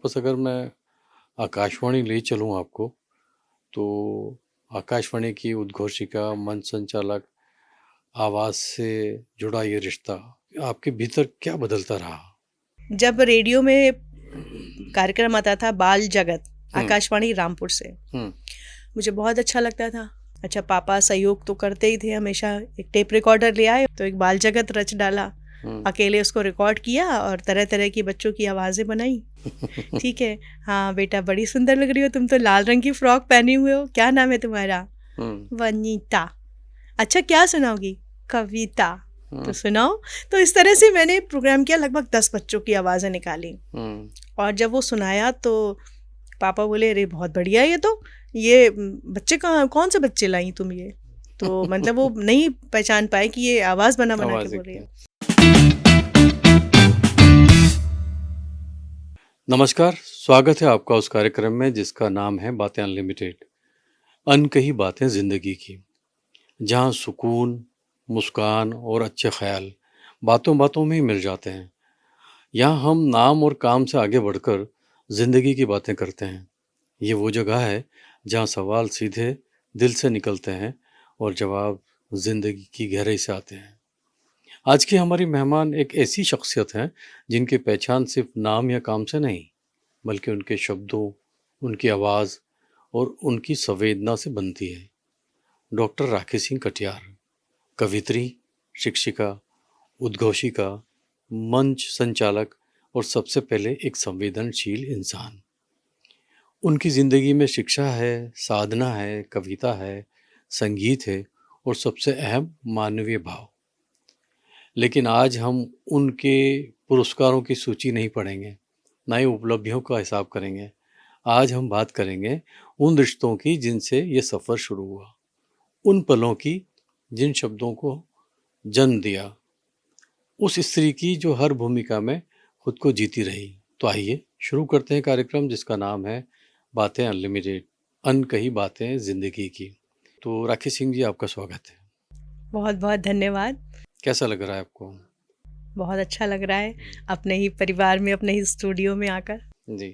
वापस अगर मैं आकाशवाणी ले चलूँ आपको, तो आकाशवाणी की उद्घोषिका, मंच संचालक, आवाज़ से जुड़ा ये रिश्ता आपके भीतर क्या बदलता रहा? जब रेडियो में कार्यक्रम आता था बाल जगत, हुँ, आकाशवाणी रामपुर से, हुँ, मुझे बहुत अच्छा लगता था। अच्छा, पापा सहयोग तो करते ही थे हमेशा। एक टेप रिकॉर्डर ले आए तो एक बाल जगत रच डाला, हुँ। अकेले उसको रिकॉर्ड किया और तरह तरह की बच्चों की आवाज़ें बनाई। ठीक है, हाँ बेटा बड़ी सुंदर लग रही हो, तुम तो लाल रंग की फ्रॉक पहनी हुए हो, क्या नाम है तुम्हारा? हुँ, वनीता। अच्छा, क्या सुनाओगी? कविता। तो हुँ, सुनाओ। तो इस तरह से मैंने प्रोग्राम किया, लगभग 10 बच्चों की आवाज़ें निकाली। हुँ। और जब वो सुनाया तो पापा बोले, अरे बहुत बढ़िया है ये तो। ये बच्चे कहाँ, कौन से बच्चे लाई तुम ये? तो मतलब वो नहीं पहचान पाए कि ये आवाज़ बना बना के आवाज़ बोल एक रही है। है। नमस्कार, स्वागत है आपका उस कार्यक्रम में जिसका नाम है बातें अनलिमिटेड। अनकही बातें ज़िंदगी की, जहाँ सुकून, मुस्कान और अच्छे ख़्याल बातों-बातों में ही मिल जाते हैं। यहाँ हम नाम और काम से आगे बढ़कर ज़िंदगी की बातें करते हैं। ये वो जगह है जहाँ सवाल सीधे दिल से निकलते हैं और जवाब ज़िंदगी की गहराई से आते हैं। आज की हमारी मेहमान एक ऐसी शख्सियत हैं जिनकी पहचान सिर्फ नाम या काम से नहीं, बल्कि उनके शब्दों, उनकी आवाज़ और उनकी संवेदना से बनती है। डॉक्टर राखी सिंह कटियार, कवित्री, शिक्षिका, उद्घोषिका, मंच संचालक और सबसे पहले एक संवेदनशील इंसान। उनकी ज़िंदगी में शिक्षा है, साधना है, कविता है, संगीत है और सबसे अहम मानवीय भाव। लेकिन आज हम उनके पुरस्कारों की सूची नहीं पढ़ेंगे, ना ही उपलब्धियों का हिसाब करेंगे। आज हम बात करेंगे उन रिश्तों की जिनसे ये सफ़र शुरू हुआ, उन पलों की जिन शब्दों को जन्म दिया, उस स्त्री की जो हर भूमिका में खुद को जीती रही। तो आइए शुरू करते हैं कार्यक्रम जिसका नाम है बातें अनलिमिटेड, अनकही बातें ज़िंदगी की। तो राखी सिंह जी, आपका स्वागत है। बहुत बहुत धन्यवाद। कैसा लग रहा है आपको? बहुत अच्छा लग रहा है अपने ही परिवार में, अपने ही स्टूडियो में आकर। जी।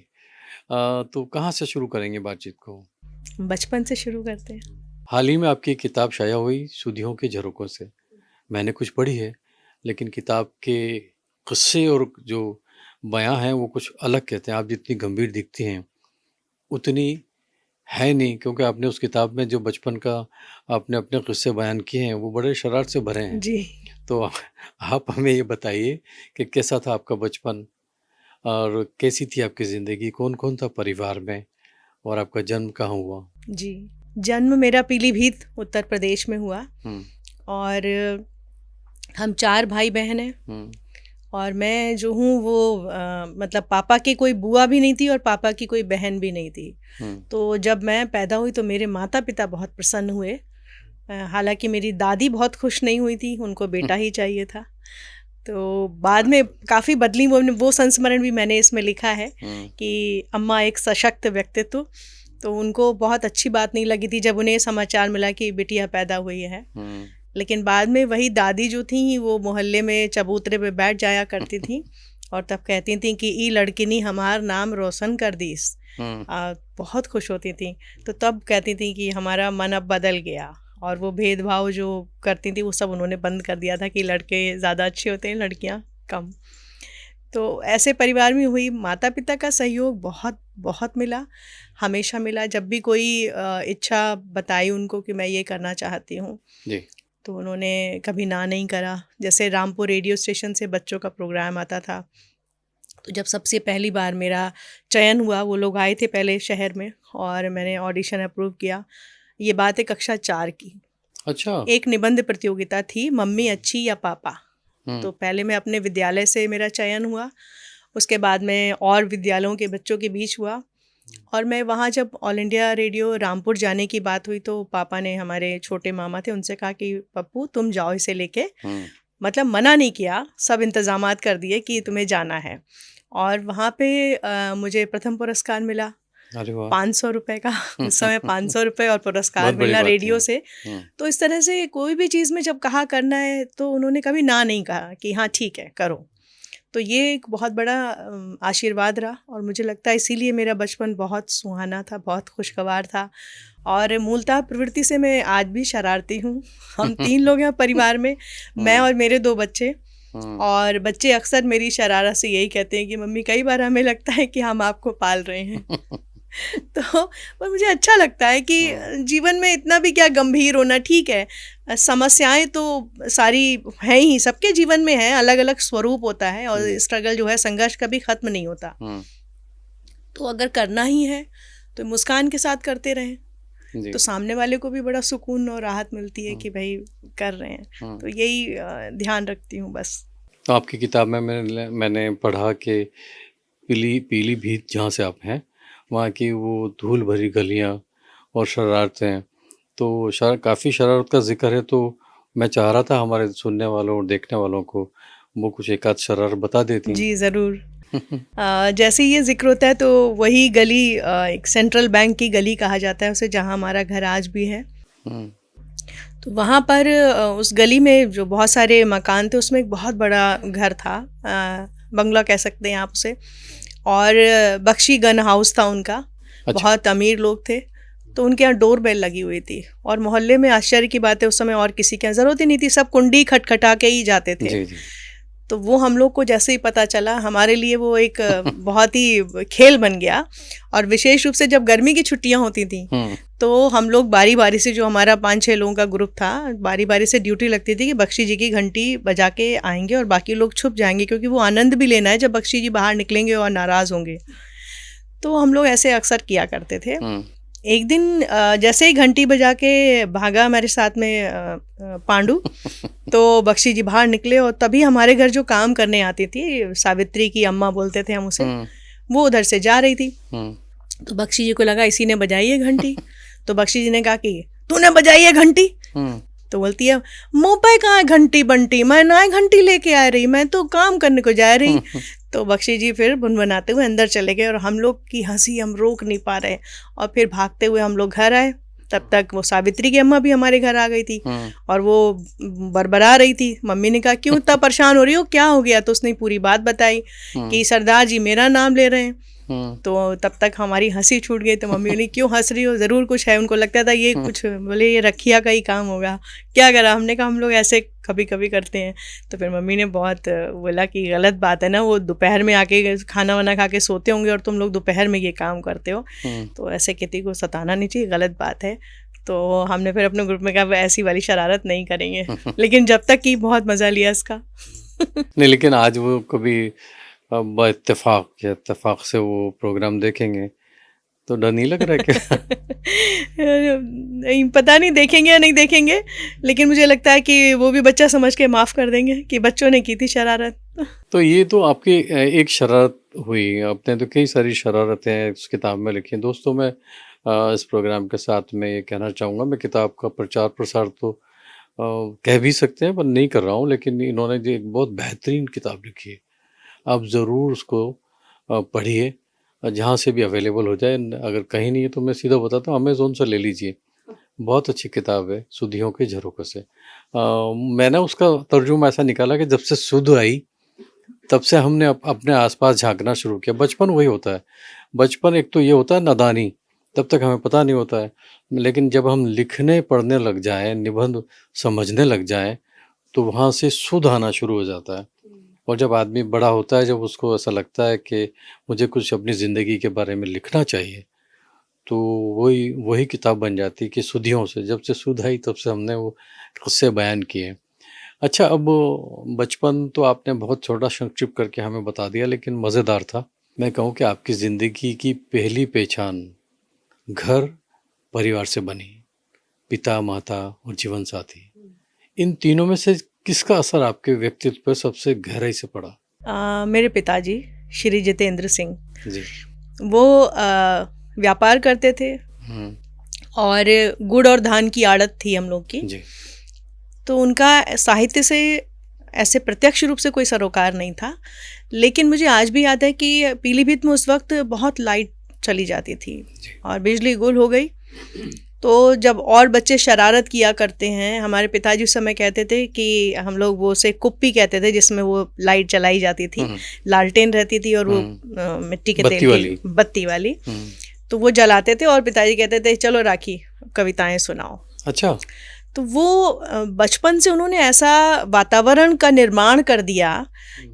तो कहाँ से शुरू करेंगे बातचीत को? बचपन से शुरू करते हैं। हाल ही में आपकी किताब शाया हुई सुधियों के झरोकों से। मैंने कुछ पढ़ी है, लेकिन किताब के किस्से और जो बयां हैं वो कुछ अलग कहते हैं। आप जितनी गंभीर दिखती हैं उतनी है नहीं, क्योंकि आपने उस किताब में जो बचपन का आपने अपने किस्से बयान किए हैं वो बड़े शरारत से भरे हैं। जी। तो आप हमें ये बताइए कि कैसा था आपका बचपन और कैसी थी आपकी ज़िंदगी, कौन कौन था परिवार में और आपका जन्म कहाँ हुआ? जी, जन्म मेरा पीलीभीत उत्तर प्रदेश में हुआ। हम्म, और हम 4 भाई बहन हैं। हम्म, और मैं जो हूँ वो मतलब पापा की कोई बुआ भी नहीं थी और पापा की कोई बहन भी नहीं थी। हम्म, तो जब मैं पैदा हुई तो मेरे माता पिता बहुत प्रसन्न हुए। हालांकि मेरी दादी बहुत खुश नहीं हुई थी, उनको बेटा ही चाहिए था। तो बाद में काफ़ी बदली वो संस्मरण भी मैंने इसमें लिखा है हम्म, कि अम्मा एक सशक्त व्यक्तित्व। तो उनको बहुत अच्छी बात नहीं लगी थी जब उन्हें समाचार मिला कि बिटिया पैदा हुई है। हम्म, लेकिन बाद में वही दादी जो थी वो मोहल्ले में चबूतरे पे बैठ जाया करती थी और तब कहती थी कि ई लड़किनी हमार नाम रोशन कर दीस। हम्म, बहुत खुश होती थी। तो तब कहती थी कि हमारा मन अब बदल गया और वो भेदभाव जो करती थी वो सब उन्होंने बंद कर दिया था कि लड़के ज़्यादा अच्छे होते हैं, लड़कियाँ कम। तो ऐसे परिवार में हुई। माता पिता का सहयोग बहुत बहुत मिला, हमेशा मिला। जब भी कोई इच्छा बताई उनको कि मैं ये करना चाहती हूँ जी, तो उन्होंने कभी ना नहीं करा। जैसे रामपुर रेडियो स्टेशन से बच्चों का प्रोग्राम आता था, तो जब सबसे पहली बार मेरा चयन हुआ, वो लोग आए थे पहले शहर में और मैंने ऑडिशन अप्रूव किया। ये बात है कक्षा 4 की। अच्छा, एक निबंध प्रतियोगिता थी, मम्मी अच्छी या पापा। हम्म, तो पहले मैं अपने विद्यालय से मेरा चयन हुआ, उसके बाद में और विद्यालयों के बच्चों के बीच हुआ। और मैं वहाँ जब ऑल इंडिया रेडियो रामपुर जाने की बात हुई तो पापा ने, हमारे छोटे मामा थे, उनसे कहा कि पप्पू तुम जाओ इसे लेके। हम्म, मतलब मना नहीं किया, सब इंतज़ामात कर दिए कि तुम्हें जाना है। और वहाँ पे मुझे प्रथम पुरस्कार मिला, अरे वाह! 500 रुपये का। उस समय 500 रुपये और बहुत पुरस्कार बड़ी मिलना बात थी। रेडियो से। हम्म, तो इस तरह से कोई भी चीज़ में जब कहा करना है तो उन्होंने कभी ना नहीं कहा कि हाँ ठीक है करो। तो ये एक बहुत बड़ा आशीर्वाद रहा और मुझे लगता है इसीलिए मेरा बचपन बहुत सुहाना था, बहुत खुशगवार था। और मूलतः प्रवृत्ति से मैं आज भी शरारती हूँ। हम 3 लोग हैं परिवार में, मैं और मेरे 2 बच्चे। और बच्चे अक्सर मेरी शरारत से यही कहते हैं कि मम्मी कई बार हमें लगता है कि हम आपको पाल रहे हैं। तो पर मुझे अच्छा लगता है कि जीवन में इतना भी क्या गंभीर होना, ठीक है, समस्याएं तो सारी हैं ही, सबके जीवन में है, अलग अलग स्वरूप होता है और स्ट्रगल जो है, संघर्ष कभी खत्म नहीं होता। तो अगर करना ही है तो मुस्कान के साथ करते रहें, तो सामने वाले को भी बड़ा सुकून और राहत मिलती है कि भाई कर रहे हैं। तो यही ध्यान रखती हूँ बस। तो आपकी किताब में मैंने पढ़ा कि पीलीभीत जहाँ से आप हैं वहाँ की वो धूल भरी गलियाँ और शरारतें, तो काफ़ी शरारत का जिक्र है। तो मैं चाह रहा था हमारे सुनने वालों और देखने वालों को वो कुछ एक आध शरारत बता देती। जी ज़रूर। जैसे ये जिक्र होता है तो वही गली एक सेंट्रल बैंक की गली कहा जाता है उसे, जहाँ हमारा घर आज भी है। तो वहाँ पर उस गली में जो बहुत सारे मकान थे उसमें एक बहुत बड़ा घर था, बंगला कह सकते हैं आप उसे, और बख्शी गन हाउस था उनका। अच्छा। बहुत अमीर लोग थे, तो उनके यहाँ डोर बेल लगी हुई थी और मोहल्ले में आश्चर्य की बात है उस समय और किसी की ज़रूरत ही नहीं थी, सब कुंडी खटखटा के ही जाते थे। जी। तो वो हम लोग को जैसे ही पता चला, हमारे लिए वो एक बहुत ही खेल बन गया। और विशेष रूप से जब गर्मी की छुट्टियां होती थी तो हम लोग बारी बारी से, जो हमारा 5-6 लोगों का ग्रुप था, बारी बारी से ड्यूटी लगती थी कि बख्शी जी की घंटी बजा के आएंगे और बाकी लोग छुप जाएंगे, क्योंकि वो आनंद भी लेना है जब बख्शी जी बाहर निकलेंगे और नाराज़ होंगे। तो हम लोग ऐसे अक्सर किया करते थे। एक दिन जैसे ही घंटी बजा के भागा मेरे साथ में पांडू, तो बख्शी जी बाहर निकले और तभी हमारे घर जो काम करने आती थी, सावित्री की अम्मा बोलते थे हम उसे, वो उधर से जा रही थी। तो बख्शी जी को लगा इसी ने बजाई है घंटी। तो बख्शी जी ने कहा कि तूने बजाई है घंटी? तो बोलती है, मुँह पे कहाँ है घंटी बंटी, मैं ना घंटी लेके आ रही, मैं तो काम करने को जा रही। तो बख्शी जी फिर बुनबुनाते हुए अंदर चले गए और हम लोग की हंसी हम रोक नहीं पा रहे। और फिर भागते हुए हम लोग घर आए। तब तक वो सावित्री की अम्मा भी हमारे घर आ गई थी और वो बरबरा रही थी। मम्मी ने कहा क्यों इतना परेशान हो रही हो, क्या हो गया? तो उसने पूरी बात बताई कि सरदार जी मेरा नाम ले रहे हैं। तो तब तक हमारी हंसी छूट गई। तो मम्मी बोली क्यों हंस रही हो, ज़रूर कुछ है। उनको लगता था ये कुछ, बोले ये रखिया का ही काम होगा, क्या करा? हमने कहा हम लोग ऐसे कभी कभी करते हैं। तो फिर मम्मी ने बहुत बोला कि गलत बात है ना, वो दोपहर में आके खाना वाना खा के सोते होंगे और तुम लोग दोपहर में ये काम करते हो, तो ऐसे किसी को सताना नहीं चाहिए, गलत बात है। तो हमने फिर अपने ग्रुप में कहा ऐसी वाली शरारत नहीं करेंगे। लेकिन जब तक कि बहुत मज़ा लिया इसका। नहीं, लेकिन आज वो कभी इत्तेफाक से वो प्रोग्राम देखेंगे तो डर नहीं लग रहा है क्या? नहीं, पता नहीं देखेंगे या नहीं देखेंगे, लेकिन मुझे लगता है कि वो भी बच्चा समझ के माफ़ कर देंगे कि बच्चों ने की थी शरारत। तो ये तो आपकी एक शरारत हुई, आपने तो कई सारी शरारतें इस किताब में लिखी हैं। दोस्तों, मैं इस प्रोग्राम के साथ में ये कहना चाहूँगा, मैं किताब का प्रचार प्रसार तो कह भी सकते हैं पर नहीं कर रहा हूँ, लेकिन इन्होंने जो एक बहुत बेहतरीन किताब लिखी है, आप ज़रूर उसको पढ़िए, जहाँ से भी अवेलेबल हो जाए। अगर कहीं नहीं है तो मैं सीधा बताता हूँ, अमेज़ोन से ले लीजिए, बहुत अच्छी किताब है, सुधियों के झरोखे से। मैंने उसका तर्जुमा ऐसा निकाला कि जब से सुध आई तब से हमने अपने आसपास झांकना शुरू किया। बचपन वही होता है, बचपन एक तो ये होता है नादानी, तब तक हमें पता नहीं होता है, लेकिन जब हम लिखने पढ़ने लग जाएं, निबंध समझने लग जाएं, तो वहाँ से सुध आना शुरू हो जाता है। और जब आदमी बड़ा होता है, जब उसको ऐसा लगता है कि मुझे कुछ अपनी ज़िंदगी के बारे में लिखना चाहिए, तो वही किताब बन जाती है कि सुधियों से। जब से सुध आई तब से हमने वो किस्से बयान किए। अच्छा, अब बचपन तो आपने बहुत छोटा संक्षिप्त करके हमें बता दिया, लेकिन मज़ेदार था। मैं कहूँ कि आपकी ज़िंदगी की पहली पहचान घर परिवार से बनी, पिता माता और जीवन साथी, इन तीनों में से किसका असर आपके व्यक्तित्व पर सबसे गहराई से पड़ा? मेरे पिताजी श्री जितेंद्र सिंह जी, वो व्यापार करते थे और गुड़ और धान की आड़त थी हम लोग की जी। तो उनका साहित्य से ऐसे प्रत्यक्ष रूप से कोई सरोकार नहीं था, लेकिन मुझे आज भी याद है कि पीलीभीत में उस वक्त बहुत लाइट चली जाती थी और बिजली गुल हो गई तो जब और बच्चे शरारत किया करते हैं, हमारे पिताजी उस समय कहते थे कि हम लोग वो उसे कुप्पी कहते थे, जिसमें वो लाइट जलाई जाती थी, लालटेन रहती थी और वो मिट्टी के तेल की बत्ती वाली, तो वो जलाते थे और पिताजी कहते थे चलो राखी कविताएं सुनाओ। अच्छा। तो वो बचपन से उन्होंने ऐसा वातावरण का निर्माण कर दिया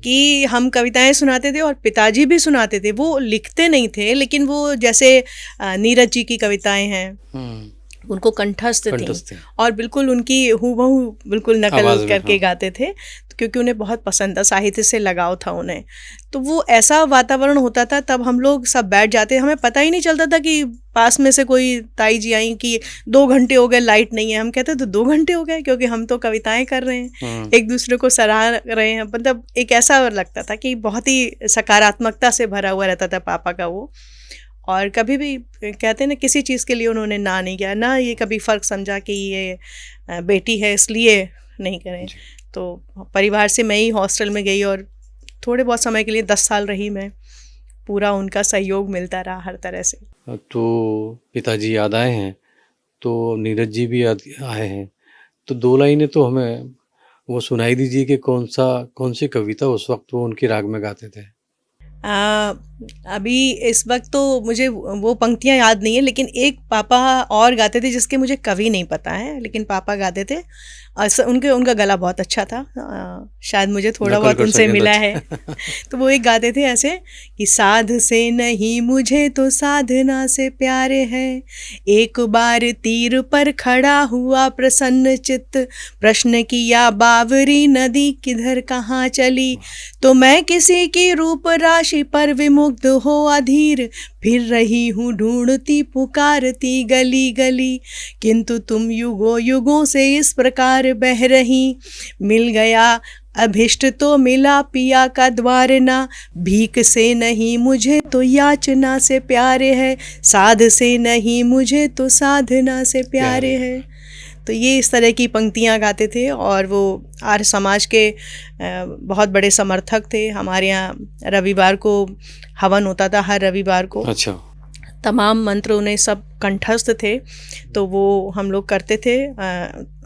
कि हम कविताएं सुनाते थे और पिताजी भी सुनाते थे। वो लिखते नहीं थे, लेकिन वो जैसे नीरज जी की कविताएं हैं उनको कंठस्थ थी और बिल्कुल उनकी हूबहू बिल्कुल नकल करके गाते थे, क्योंकि उन्हें बहुत पसंद था, साहित्य से लगाव था उन्हें। तो वो ऐसा वातावरण होता था, तब हम लोग सब बैठ जाते, हमें पता ही नहीं चलता था कि पास में से कोई ताई जी आई कि 2 घंटे हो गए लाइट नहीं है। हम कहते तो 2 घंटे हो गए, क्योंकि हम तो कविताएं कर रहे हैं, एक दूसरे को सराह रहे हैं। मतलब एक ऐसा लगता था कि बहुत ही सकारात्मकता से भरा हुआ रहता था पापा का वो। और कभी भी कहते हैं ना, किसी चीज़ के लिए उन्होंने ना नहीं किया, ना ये कभी फ़र्क समझा कि ये बेटी है इसलिए नहीं करें। तो परिवार से मैं ही हॉस्टल में गई और थोड़े बहुत समय के लिए 10 साल रही मैं, पूरा उनका सहयोग मिलता रहा हर तरह से। तो पिताजी याद आए हैं, तो नीरज जी भी याद आए हैं, तो 2 लाइनें तो हमें वो सुनाई दीजिए कि कौन सी कविता उस वक्त वो उनकी राग में गाते थे। अभी इस वक्त तो मुझे वो पंक्तियाँ याद नहीं है, लेकिन एक पापा और गाते थे जिसके मुझे कवि नहीं पता है, लेकिन पापा गाते थे। उनका गला बहुत अच्छा था, शायद मुझे थोड़ा बहुत उनसे मिला है। तो वो एक गाते थे ऐसे कि साध से नहीं मुझे तो साधना से प्यारे है, एक बार तीर पर खड़ा हुआ प्रसन्न चित्त, प्रश्न किया बावरी नदी किधर कहाँ चली, तो मैं किसी की रूप राशि पर विमुग्ध हो अधीर, फिर रही हूँ ढूंढती पुकारती गली गली, किंतु तुम युगों युगों से इस प्रकार बह रही, मिल गया अभिष्ट तो मिला पिया का द्वार ना, भीख से नहीं मुझे तो याचना से प्यारे है, साध से नहीं मुझे तो साधना से प्यारे है। तो ये इस तरह की पंक्तियाँ गाते थे और वो आर्य समाज के बहुत बड़े समर्थक थे। हमारे यहाँ रविवार को हवन होता था, हर रविवार को। अच्छा। तमाम मंत्र उन्हें सब कंठस्थ थे, तो वो हम लोग करते थे,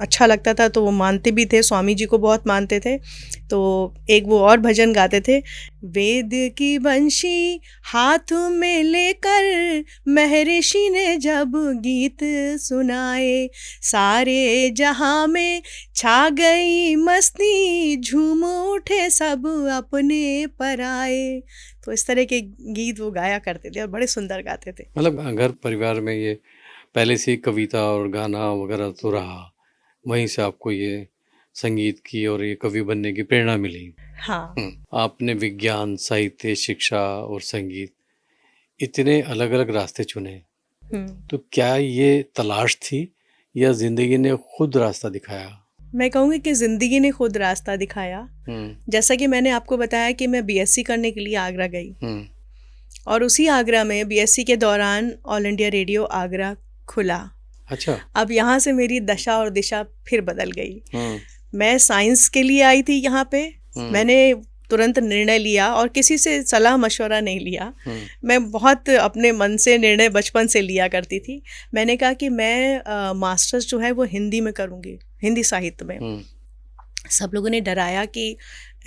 अच्छा लगता था। तो वो मानते भी थे, स्वामी जी को बहुत मानते थे। तो एक वो और भजन गाते थे, वेद की बंशी हाथ में लेकर महर्षि ने जब गीत सुनाए, सारे जहां में छा गई मस्ती, झूम उठे सब अपने पर आए। तो इस तरह के गीत वो गाया करते थे और बड़े सुंदर गाते थे। मतलब अगर परिवार में ये पहले से कविता और गाना वगैरह तो रहा, वहीं से आपको ये संगीत की और ये कवि बनने की प्रेरणा मिली। हाँ। आपने विज्ञान, साहित्य, शिक्षा और संगीत इतने अलग अलग रास्ते चुने, तो क्या ये तलाश थी या जिंदगी ने खुद रास्ता दिखाया? मैं कहूँगी कि ज़िंदगी ने खुद रास्ता दिखाया। जैसा कि मैंने आपको बताया कि मैं बीएससी करने के लिए आगरा गई, और उसी आगरा में बीएससी के दौरान ऑल इंडिया रेडियो आगरा खुला। अच्छा। अब यहाँ से मेरी दशा और दिशा फिर बदल गई। मैं साइंस के लिए आई थी यहाँ पे, मैंने तुरंत निर्णय लिया और किसी से सलाह मशवरा नहीं लिया। मैं बहुत अपने मन से निर्णय बचपन से लिया करती थी। मैंने कहा कि मैं मास्टर्स जो है वो हिंदी में करूँगी, हिंदी साहित्य में। सब लोगों ने डराया कि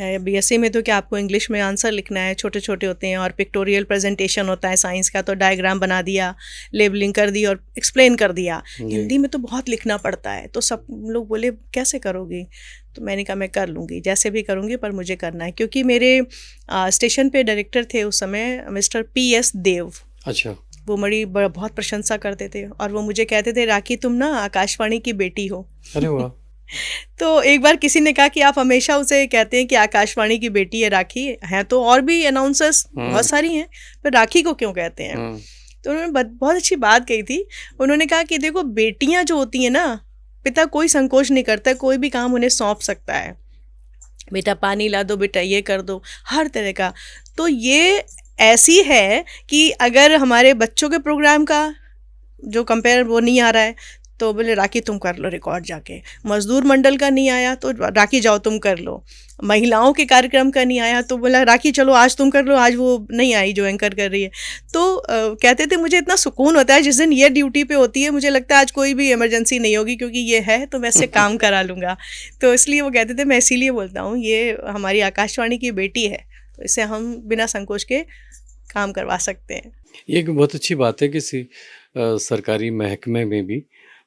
बीएससी में तो क्या आपको इंग्लिश में आंसर लिखना है, छोटे छोटे होते हैं, और पिक्टोरियल प्रेजेंटेशन होता है साइंस का, तो डायग्राम बना दिया, लेबलिंग कर दी और एक्सप्लेन कर दिया। हिंदी में तो बहुत लिखना पड़ता है। तो सब लोग बोले कैसे करोगी? तो मैंने कहा मैं कर लूँगी, जैसे भी करूँगी, पर मुझे करना है। क्योंकि मेरे स्टेशन पे डायरेक्टर थे उस समय मिस्टर PS देव। अच्छा। वो मेरी बहुत प्रशंसा करते थे और वो मुझे कहते थे, राखी तुम ना आकाशवाणी की बेटी हो। अरे वाह। तो एक बार किसी ने कहा कि आप हमेशा उसे कहते हैं कि आकाशवाणी की बेटी है राखी, है तो और भी अनाउंसर्स बहुत सारी हैं, पर राखी को क्यों कहते हैं? तो उन्होंने बहुत अच्छी बात कही थी। उन्होंने कहा कि देखो, बेटियां जो होती हैं ना, पिता कोई संकोच नहीं करता, कोई भी काम उन्हें सौंप सकता है। बेटा पानी ला दो, बेटा ये कर दो, हर तरह का। तो ये ऐसी है कि अगर हमारे बच्चों के प्रोग्राम का जो कंपेयर वो नहीं आ रहा है, तो बोले राखी तुम कर लो रिकॉर्ड जाके, मजदूर मंडल का नहीं आया तो राखी जाओ तुम कर लो, महिलाओं के कार्यक्रम का नहीं आया तो बोला राखी चलो आज तुम कर लो, आज वो नहीं आई जो एंकर कर रही है। तो कहते थे मुझे इतना सुकून होता है जिस दिन ये ड्यूटी पे होती है, मुझे लगता है आज कोई भी इमरजेंसी नहीं होगी क्योंकि ये है तो मैं इससे काम करा लूँगा। तो इसलिए वो कहते थे, मैं इसीलिए बोलता हूँ ये हमारी आकाशवाणी की बेटी है, तो इससे हम बिना संकोच के काम करवा सकते हैं। ये एक बहुत अच्छी बात है कि सरकारी महकमे में भी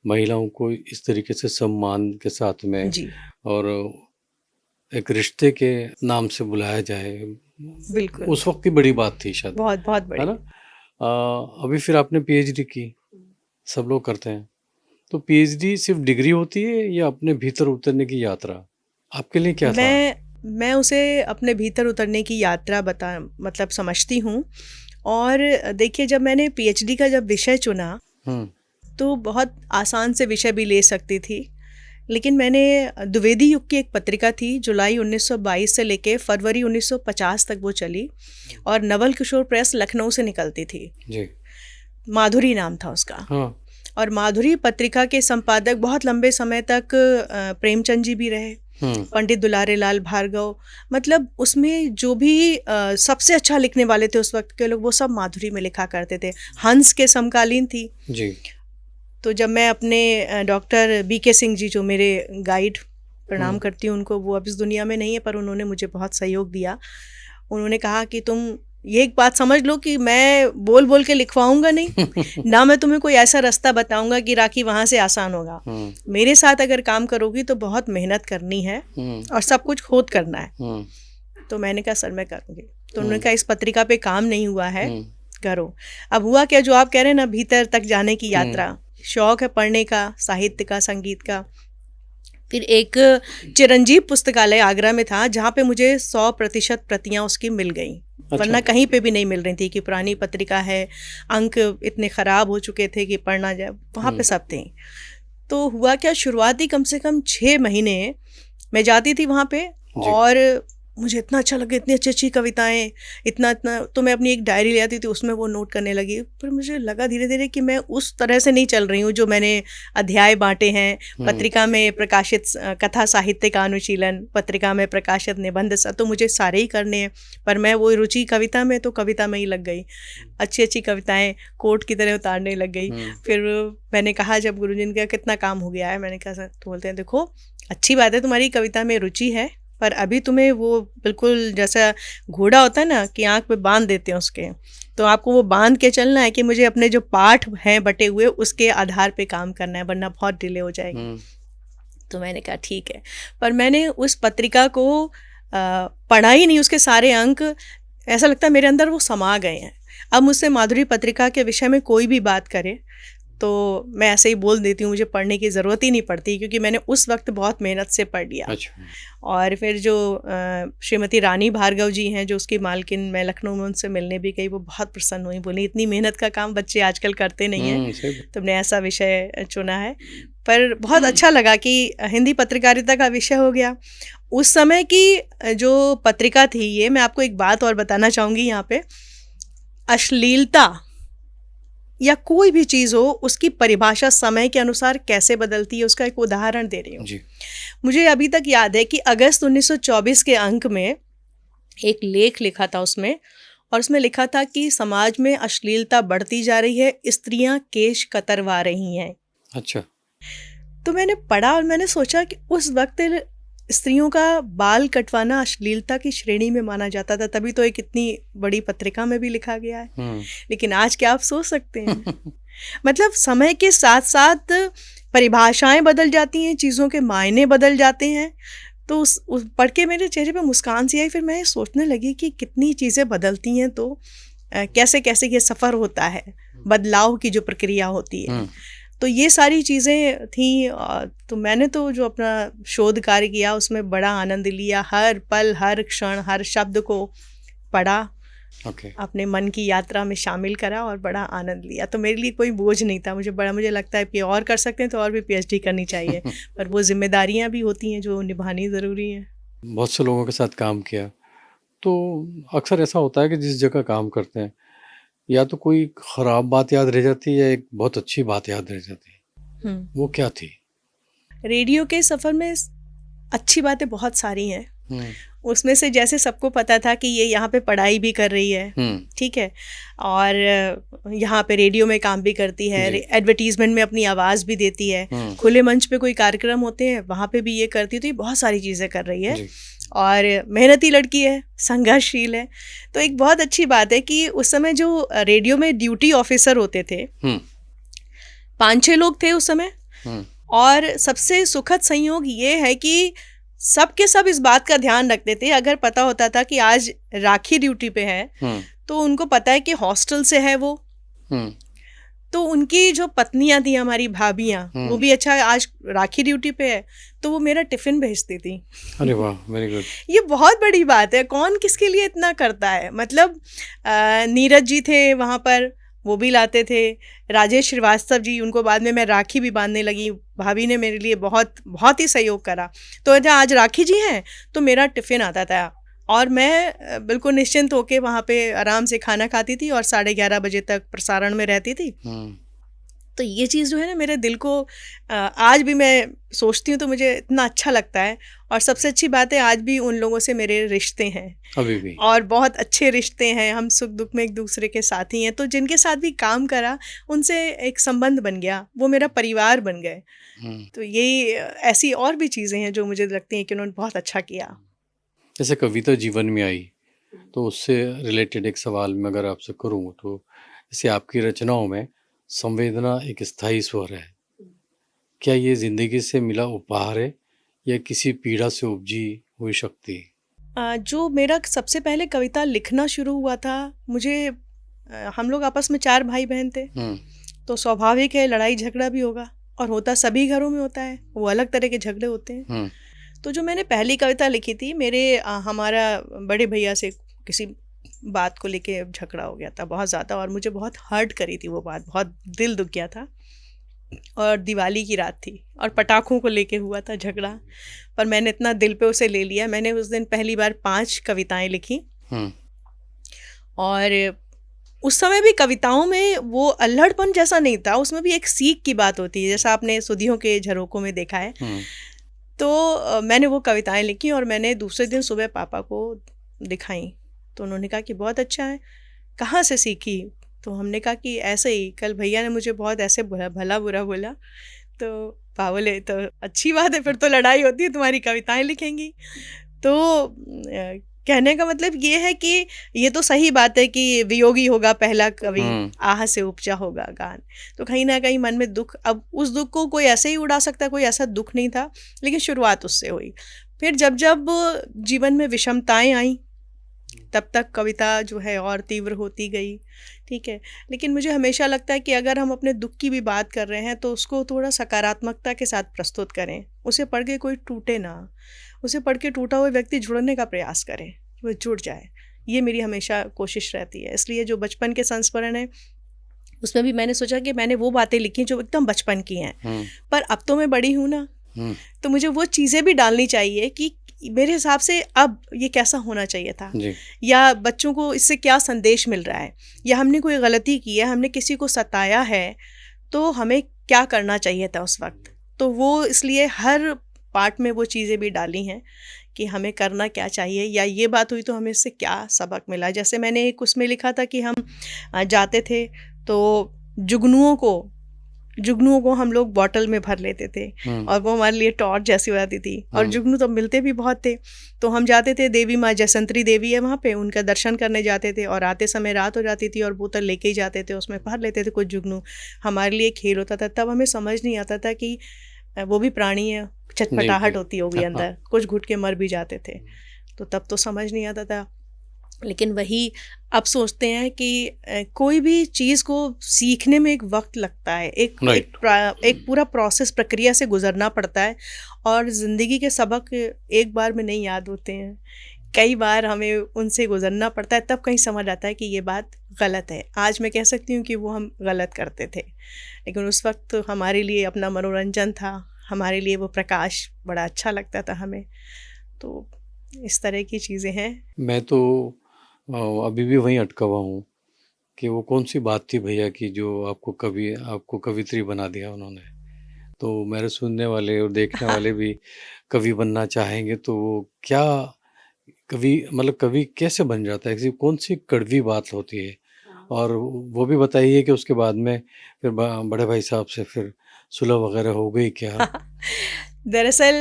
महिलाओं को इस तरीके से सम्मान के साथ में जी और एक रिश्ते के नाम से बुलाया जाए, बिल्कुल, उस वक्त की बड़ी बात थी शायद, बहुत बहुत है बड़ी। ना। अभी फिर आपने पीएचडी की, सब लोग करते हैं, तो पीएचडी सिर्फ डिग्री होती है या अपने भीतर उतरने की यात्रा, आपके लिए क्या था? मैं उसे अपने भीतर उतरने की यात्रा मतलब समझती हूँ। और देखिए जब मैंने पीएचडी का जब विषय चुना हम्म, तो बहुत आसान से विषय भी ले सकती थी, लेकिन मैंने द्विवेदी युग की एक पत्रिका थी, जुलाई 1922 से लेके फरवरी 1950 तक वो चली और नवल किशोर प्रेस लखनऊ से निकलती थी। जी, माधुरी नाम था उसका। हाँ, और माधुरी पत्रिका के संपादक बहुत लंबे समय तक प्रेमचंद जी भी रहे, पंडित दुलारे लाल भार्गव, मतलब उसमें जो भी सबसे अच्छा लिखने वाले थे उस वक्त के लोग, वो सब माधुरी में लिखा करते थे। हंस के समकालीन थी। जी, तो जब मैं अपने डॉक्टर बीके सिंह जी जो मेरे गाइड, प्रणाम करती हूँ उनको, वो अब इस दुनिया में नहीं है पर उन्होंने मुझे बहुत सहयोग दिया। उन्होंने कहा कि तुम ये एक बात समझ लो कि मैं बोल बोल के लिखवाऊंगा नहीं ना मैं तुम्हें कोई ऐसा रास्ता बताऊंगा कि राखी वहाँ से आसान होगा। मेरे साथ अगर काम करोगी तो बहुत मेहनत करनी है और सब कुछ खुद करना है। तो मैंने कहा सर मैं करूँगी। तो उन्होंने कहा इस पत्रिका पे काम नहीं हुआ है, करो। अब हुआ क्या, जो आप कह रहे हैं ना भीतर तक जाने की यात्रा, शौक है पढ़ने का, साहित्य का, संगीत का। फिर एक चिरंजीव पुस्तकालय आगरा में था जहाँ पे मुझे 100% प्रतियाँ उसकी मिल गई। अच्छा। वरना कहीं पे भी नहीं मिल रही थी कि पुरानी पत्रिका है, अंक इतने ख़राब हो चुके थे कि पढ़ना जाए, वहाँ पे सब थे। तो हुआ क्या, शुरुआती कम से कम 6 महीने मैं जाती थी वहाँ पे और मुझे इतना अच्छा लगा, इतनी अच्छी अच्छी कविताएं, इतना इतना। तो मैं अपनी एक डायरी ले आती थी, उसमें वो नोट करने लगी। पर मुझे लगा धीरे धीरे कि मैं उस तरह से नहीं चल रही हूँ जो मैंने अध्याय बांटे हैं। पत्रिका में प्रकाशित कथा साहित्य का अनुशीलन, पत्रिका में प्रकाशित निबंध, तो मुझे सारे ही करने हैं। पर मैं वो रुचि कविता में, तो कविता में ही लग गई। अच्छी अच्छी कविताएं कोट की तरह उतारने लग गई। फिर मैंने कहा जब गुरुजी ने कहा कितना काम हो गया है, मैंने कहा सर, तो बोलते हैं देखो अच्छी बात है तुम्हारी कविता में रुचि है, पर अभी तुम्हें वो बिल्कुल जैसा घोड़ा होता है ना कि आँख पे बांध देते हैं उसके, तो आपको वो बांध के चलना है कि मुझे अपने जो पाठ हैं बटे हुए उसके आधार पे काम करना है, वरना बहुत डिले हो जाएगी। तो मैंने कहा ठीक है। पर मैंने उस पत्रिका को पढ़ा ही नहीं, उसके सारे अंक ऐसा लगता है मेरे अंदर वो समा गए हैं। अब मुझसे माधुरी पत्रिका के विषय में कोई भी बात करे तो मैं ऐसे ही बोल देती हूँ, मुझे पढ़ने की ज़रूरत ही नहीं पड़ती क्योंकि मैंने उस वक्त बहुत मेहनत से पढ़ लिया। अच्छा। और फिर जो श्रीमती रानी भार्गव जी हैं जो उसकी मालकिन, मैं लखनऊ में उनसे मिलने भी गई, वो बहुत प्रसन्न हुई, बोली इतनी मेहनत का काम बच्चे आजकल करते नहीं हैं, तुमने ऐसा विषय चुना है। पर बहुत अच्छा लगा कि हिंदी पत्रकारिता का विषय हो गया। उस समय की जो पत्रिका थी, ये मैं आपको एक बात और बताना चाहूँगी यहाँ पे, अश्लीलता या कोई भी चीज़ हो उसकी परिभाषा समय के अनुसार कैसे बदलती है, उसका एक उदाहरण दे रही हूँ। मुझे अभी तक याद है कि अगस्त 1924 के अंक में एक लेख लिखा था उसमें, और उसमें लिखा था कि समाज में अश्लीलता बढ़ती जा रही है, स्त्रियां केश कतरवा रही हैं। अच्छा। तो मैंने पढ़ा और मैंने सोचा कि उस वक्त स्त्रियों का बाल कटवाना अश्लीलता की श्रेणी में माना जाता था, तभी तो एक इतनी बड़ी पत्रिका में भी लिखा गया है। लेकिन आज क्या आप सोच सकते हैं मतलब समय के साथ साथ परिभाषाएं बदल जाती हैं, चीज़ों के मायने बदल जाते हैं। तो उस पढ़ के मेरे चेहरे पे मुस्कान सी आई। फिर मैं सोचने लगी कि कितनी चीज़ें बदलती हैं, तो कैसे कैसे ये सफ़र होता है, बदलाव की जो प्रक्रिया होती है। तो ये सारी चीज़ें थी। तो मैंने तो जो अपना शोध कार्य किया उसमें बड़ा आनंद लिया, हर पल, हर क्षण, हर शब्द को पढ़ा, अपने मन की यात्रा में शामिल करा और बड़ा आनंद लिया। तो मेरे लिए कोई बोझ नहीं था, मुझे लगता है कि और कर सकते हैं तो और भी पीएचडी करनी चाहिए पर वो जिम्मेदारियां भी होती हैं जो निभानी ज़रूरी हैं। बहुत से लोगों के साथ काम किया, तो अक्सर ऐसा होता है कि जिस जगह काम करते हैं या तो कोई ख़राब बात याद रह जाती है या एक बहुत अच्छी बात याद रह जाती है। वो क्या थी? रेडियो के सफ़र में अच्छी बातें बहुत सारी हैं। हम्म उसमें से जैसे सबको पता था कि ये यहाँ पे पढ़ाई भी कर रही है, हम्म ठीक है, और यहाँ पे रेडियो में काम भी करती है, जी। एडवर्टीजमेंट में अपनी आवाज़ भी देती है, खुले मंच पे कोई कार्यक्रम होते हैं वहाँ पे भी ये करती है, तो ये बहुत सारी चीज़ें कर रही है जी। और मेहनती लड़की है, संघर्षशील है। तो एक बहुत अच्छी बात है कि उस समय जो रेडियो में ड्यूटी ऑफिसर होते थे, 5-6 लोग थे उस समय। और सबसे सुखद संयोग ये है कि सब के सब इस बात का ध्यान रखते थे, अगर पता होता था कि आज राखी ड्यूटी पे है तो उनको पता है कि हॉस्टल से है वो, तो उनकी जो पत्नियां थी, हमारी भाभियां, वो भी अच्छा आज राखी ड्यूटी पे है तो वो मेरा टिफिन भेजती थी। अरे वाह, वेरी गुड। ये बहुत बड़ी बात है, कौन किसके लिए इतना करता है। मतलब नीरज जी थे वहाँ पर, वो भी लाते थे, राजेश श्रीवास्तव जी, उनको बाद में मैं राखी भी बांधने लगी, भाभी ने मेरे लिए बहुत बहुत ही सहयोग करा। तो जहाँ आज राखी जी हैं तो मेरा टिफ़िन आता था और मैं बिल्कुल निश्चिंत होके वहाँ पे आराम से खाना खाती थी और 11:30 बजे तक प्रसारण में रहती थी। तो ये चीज़ जो है ना मेरे दिल को आज भी मैं सोचती हूँ तो मुझे इतना अच्छा लगता है। और सबसे अच्छी बात है, आज भी उन लोगों से मेरे रिश्ते हैं, अभी भी, और और बहुत अच्छे रिश्ते हैं, हम सुख दुख में एक दूसरे के साथी हैं। तो जिनके साथ भी काम करा उनसे एक संबंध बन गया, वो मेरा परिवार बन गए। तो यही ऐसी और भी चीज़ें हैं जो मुझे लगती हैं कि उन्होंने बहुत अच्छा किया। जैसे कविता जीवन में आई तो उससे रिलेटेड एक सवाल मैं अगर आपसे करूँ तो जैसे आपकी रचनाओं में संवेदना एक स्थायी स्वर है, क्या ये जिंदगी से मिला उपहार है या किसी पीड़ा से उपजी हुई शक्ति? जो मेरा सबसे पहले कविता लिखना शुरू हुआ था, मुझे हम लोग आपस में 4 भाई बहन थे, तो स्वाभाविक है लड़ाई झगड़ा भी होगा, और होता सभी घरों में होता है, वो अलग तरह के झगड़े होते हैं। तो जो मैंने पहली कविता लिखी थी, मेरे हमारा बड़े भैया से किसी बात को लेके झगड़ा हो गया था बहुत ज़्यादा, और मुझे बहुत हर्ट करी थी वो बात, बहुत दिल दुख गया था। और दिवाली की रात थी और पटाखों को लेके हुआ था झगड़ा, पर मैंने इतना दिल पे उसे ले लिया। मैंने उस दिन पहली बार 5 कविताएं लिखी, और उस समय भी कविताओं में वो अल्हड़पन जैसा नहीं था, उसमें भी एक सीख की बात होती है, जैसा आपने सुधियों के झरोकों में देखा है। तो मैंने वो कविताएं लिखी और मैंने दूसरे दिन सुबह पापा को दिखाई, तो उन्होंने कहा कि बहुत अच्छा है, कहाँ से सीखी? तो हमने कहा कि ऐसे ही, कल भैया ने मुझे बहुत ऐसे भला बुरा बोला। तो पापा बोले तो अच्छी बात है, फिर तो लड़ाई होती है, तुम्हारी कविताएं लिखेंगी। तो कहने का मतलब ये है कि ये तो सही बात है कि वियोगी होगा पहला कवि, आह से उपजा होगा गान। तो कहीं ना कहीं मन में दुख, अब उस दुख को कोई ऐसे ही उड़ा सकता है, कोई ऐसा दुख नहीं था, लेकिन शुरुआत उससे हुई। फिर जब जब जीवन में विषमताएं आई, तब तक कविता जो है और तीव्र होती गई, ठीक है। लेकिन मुझे हमेशा लगता है कि अगर हम अपने दुख की भी बात कर रहे हैं तो उसको थोड़ा सकारात्मकता के साथ प्रस्तुत करें, उसे पढ़ के कोई टूटे ना, उसे पढ़ के टूटा हुआ व्यक्ति जुड़ने का प्रयास करे, वो जुड़ जाए। ये मेरी हमेशा कोशिश रहती है। इसलिए जो बचपन के संस्मरण है उसमें भी मैंने सोचा कि मैंने वो बातें लिखी जो एकदम बचपन की हैं, पर अब तो मैं बड़ी हूँ ना, तो मुझे वो चीज़ें भी डालनी चाहिए कि मेरे हिसाब से अब ये कैसा होना चाहिए था, या बच्चों को इससे क्या संदेश मिल रहा है, या हमने कोई गलती की है, हमने किसी को सताया है तो हमें क्या करना चाहिए था उस वक्त। तो वो इसलिए हर पार्ट में वो चीज़ें भी डाली हैं कि हमें करना क्या चाहिए, या ये बात हुई तो हमें इससे क्या सबक मिला। जैसे मैंने एक उसमें लिखा था कि हम जाते थे तो जुगनुओं को हम लोग बॉटल में भर लेते थे, और वो हमारे लिए टॉर्च जैसी हो जाती थी, और जुगनू तो मिलते भी बहुत थे। तो हम जाते थे, देवी माँ जयसंतरी देवी है वहाँ पे, उनका दर्शन करने जाते थे, और आते समय रात हो जाती थी और बोतल लेके ही जाते थे, उसमें भर लेते थे कुछ जुगनू। हमारे लिए खेल होता था, तब हमें समझ नहीं आता था कि वो भी प्राणी है, छटपटाहट होती होगी अंदर, कुछ घुट के मर भी जाते थे, तो तब तो समझ नहीं आता था। लेकिन वही अब सोचते हैं कि कोई भी चीज़ को सीखने में एक वक्त लगता है, एक पूरा प्रोसेस, प्रक्रिया से गुजरना पड़ता है, और ज़िंदगी के सबक एक बार में नहीं याद होते हैं, कई बार हमें उनसे गुजरना पड़ता है, तब कहीं समझ आता है कि ये बात गलत है। आज मैं कह सकती हूँ कि वो हम गलत करते थे, लेकिन उस वक्त हमारे लिए अपना मनोरंजन था, हमारे लिए वो प्रकाश बड़ा अच्छा लगता था हमें। तो इस तरह की चीज़ें हैं। मैं तो अभी भी वहीं अटका हुआ हूँ कि वो कौन सी बात थी भैया की जो आपको कवित्री बना दिया उन्होंने। तो मेरे सुनने वाले और देखने वाले भी कवि बनना चाहेंगे तो वो क्या कवि मतलब कवि कैसे बन जाता है? ऐसी कौन-सी कड़वी बात होती है? और वो भी बताइए कि उसके बाद में फिर बड़े भाई साहब से फिर सुलह वगैरह हो गई क्या? दरअसल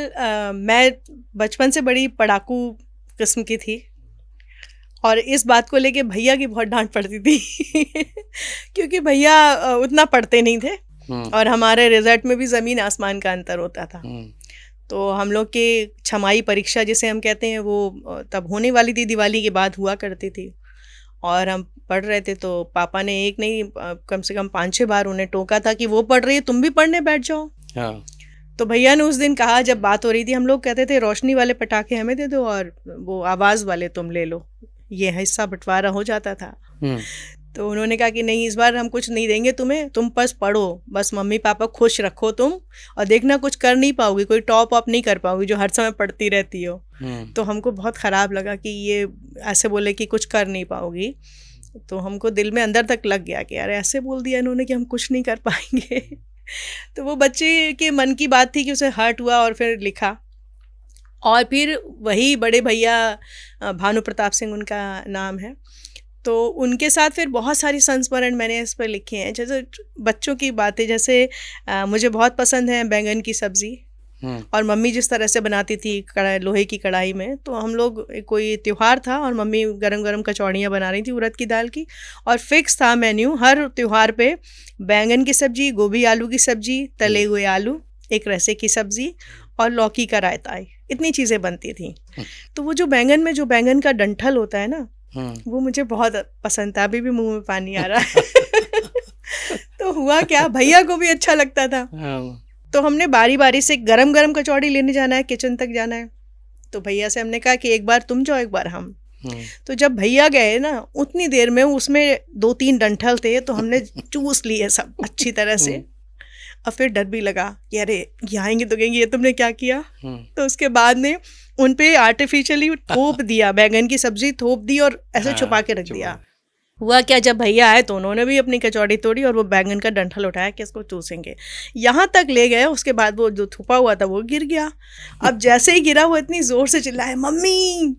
मैं बचपन से बड़ी पढ़ाकू किस्म की थी और इस बात को लेके भैया की बहुत डांट पड़ती थी क्योंकि भैया उतना पढ़ते नहीं थे हुँ, और हमारे रिजल्ट में भी ज़मीन आसमान का अंतर होता था। हुँ, तो हम लोग के छमाही परीक्षा जिसे हम कहते हैं वो तब होने वाली थी, दिवाली के बाद हुआ करती थी और हम पढ़ रहे थे तो पापा ने एक नहीं कम से कम 5-6 बार उन्हें टोका था कि वो पढ़ रही है तुम भी पढ़ने बैठ जाओ। हाँ, तो भैया ने उस दिन कहा जब बात हो रही थी हम लोग कहते थे रोशनी वाले पटाखे हमें दे दो और वो आवाज़ वाले तुम ले लो, ये हिस्सा बंटवारा हो जाता था। हुँ, तो उन्होंने कहा कि नहीं इस बार हम कुछ नहीं देंगे तुम्हें, तुम बस पढ़ो, बस मम्मी पापा खुश रखो तुम और देखना कुछ कर नहीं पाओगी, कोई टॉप अप नहीं कर पाओगी जो हर समय पढ़ती रहती हो। हुँ, तो हमको बहुत ख़राब लगा कि ये ऐसे बोले कि कुछ कर नहीं पाओगी, तो हमको दिल में अंदर तक लग गया कि यार ऐसे बोल दिया इन्होंने कि हम कुछ नहीं कर पाएंगे तो वो बच्चे के मन की बात थी कि उसे हर्ट हुआ और फिर लिखा और फिर वही बड़े भैया भानु प्रताप सिंह उनका नाम है, तो उनके साथ फिर बहुत सारी संस्मरण मैंने इस पर लिखे हैं। जैसे बच्चों की बातें, जैसे मुझे बहुत पसंद है बैंगन की सब्ज़ी हुँ, और मम्मी जिस तरह से बनाती थी कढ़ाई लोहे की कढ़ाई में, तो हम लोग कोई त्योहार था और मम्मी गरम गरम कचौड़ियाँ बना रही थी उड़द की दाल की और फिक्स था मेन्यू हर त्योहार पे बैंगन की सब्ज़ी, गोभी आलू की सब्ज़ी, तले जी, हुए आलू, एक रसे की सब्ज़ी और लौकी का रायता, इतनी चीज़ें बनती थी। हुँ, तो वो जो बैंगन में जो बैंगन का डंठल होता है ना, हुँ, वो मुझे बहुत पसंद था, अभी भी मुँह में पानी आ रहा है तो हुआ क्या, भैया को भी अच्छा लगता था। हाँ, तो हमने बारी-बारी से गरम-गरम कचौड़ी लेने जाना है, किचन तक जाना है। तो भैया से हमने कहा कि एक बार तुम जाओ, एक बार हम। हुँ, तो जब भैया गए ना, उतनी देर में उसमें 2-3 डंठल थे, तो हमने चूस लिए सब अच्छी तरह से। हुँ, और फिर डर भी लगा कि अरे! ये आएँगे तो कहेंगे ये तुमने क्या किया? हुँ, तो उसके बाद में उन पे आर्टिफ़िशियली थोप दिया, बैंगन की सब्ज़ी थोप दी और ऐसे छुपा हाँ, के रख चुप दिया। हुआ क्या, जब भैया आए तो उन्होंने भी अपनी कचौड़ी तोड़ी और वो बैंगन का डंठल उठाया कि इसको चूसेंगे। यहाँ तक ले गए, उसके बाद वो जो थुपा हुआ था वो गिर गया। अब जैसे ही गिरा वो इतनी ज़ोर से चिल्लाए मम्मी!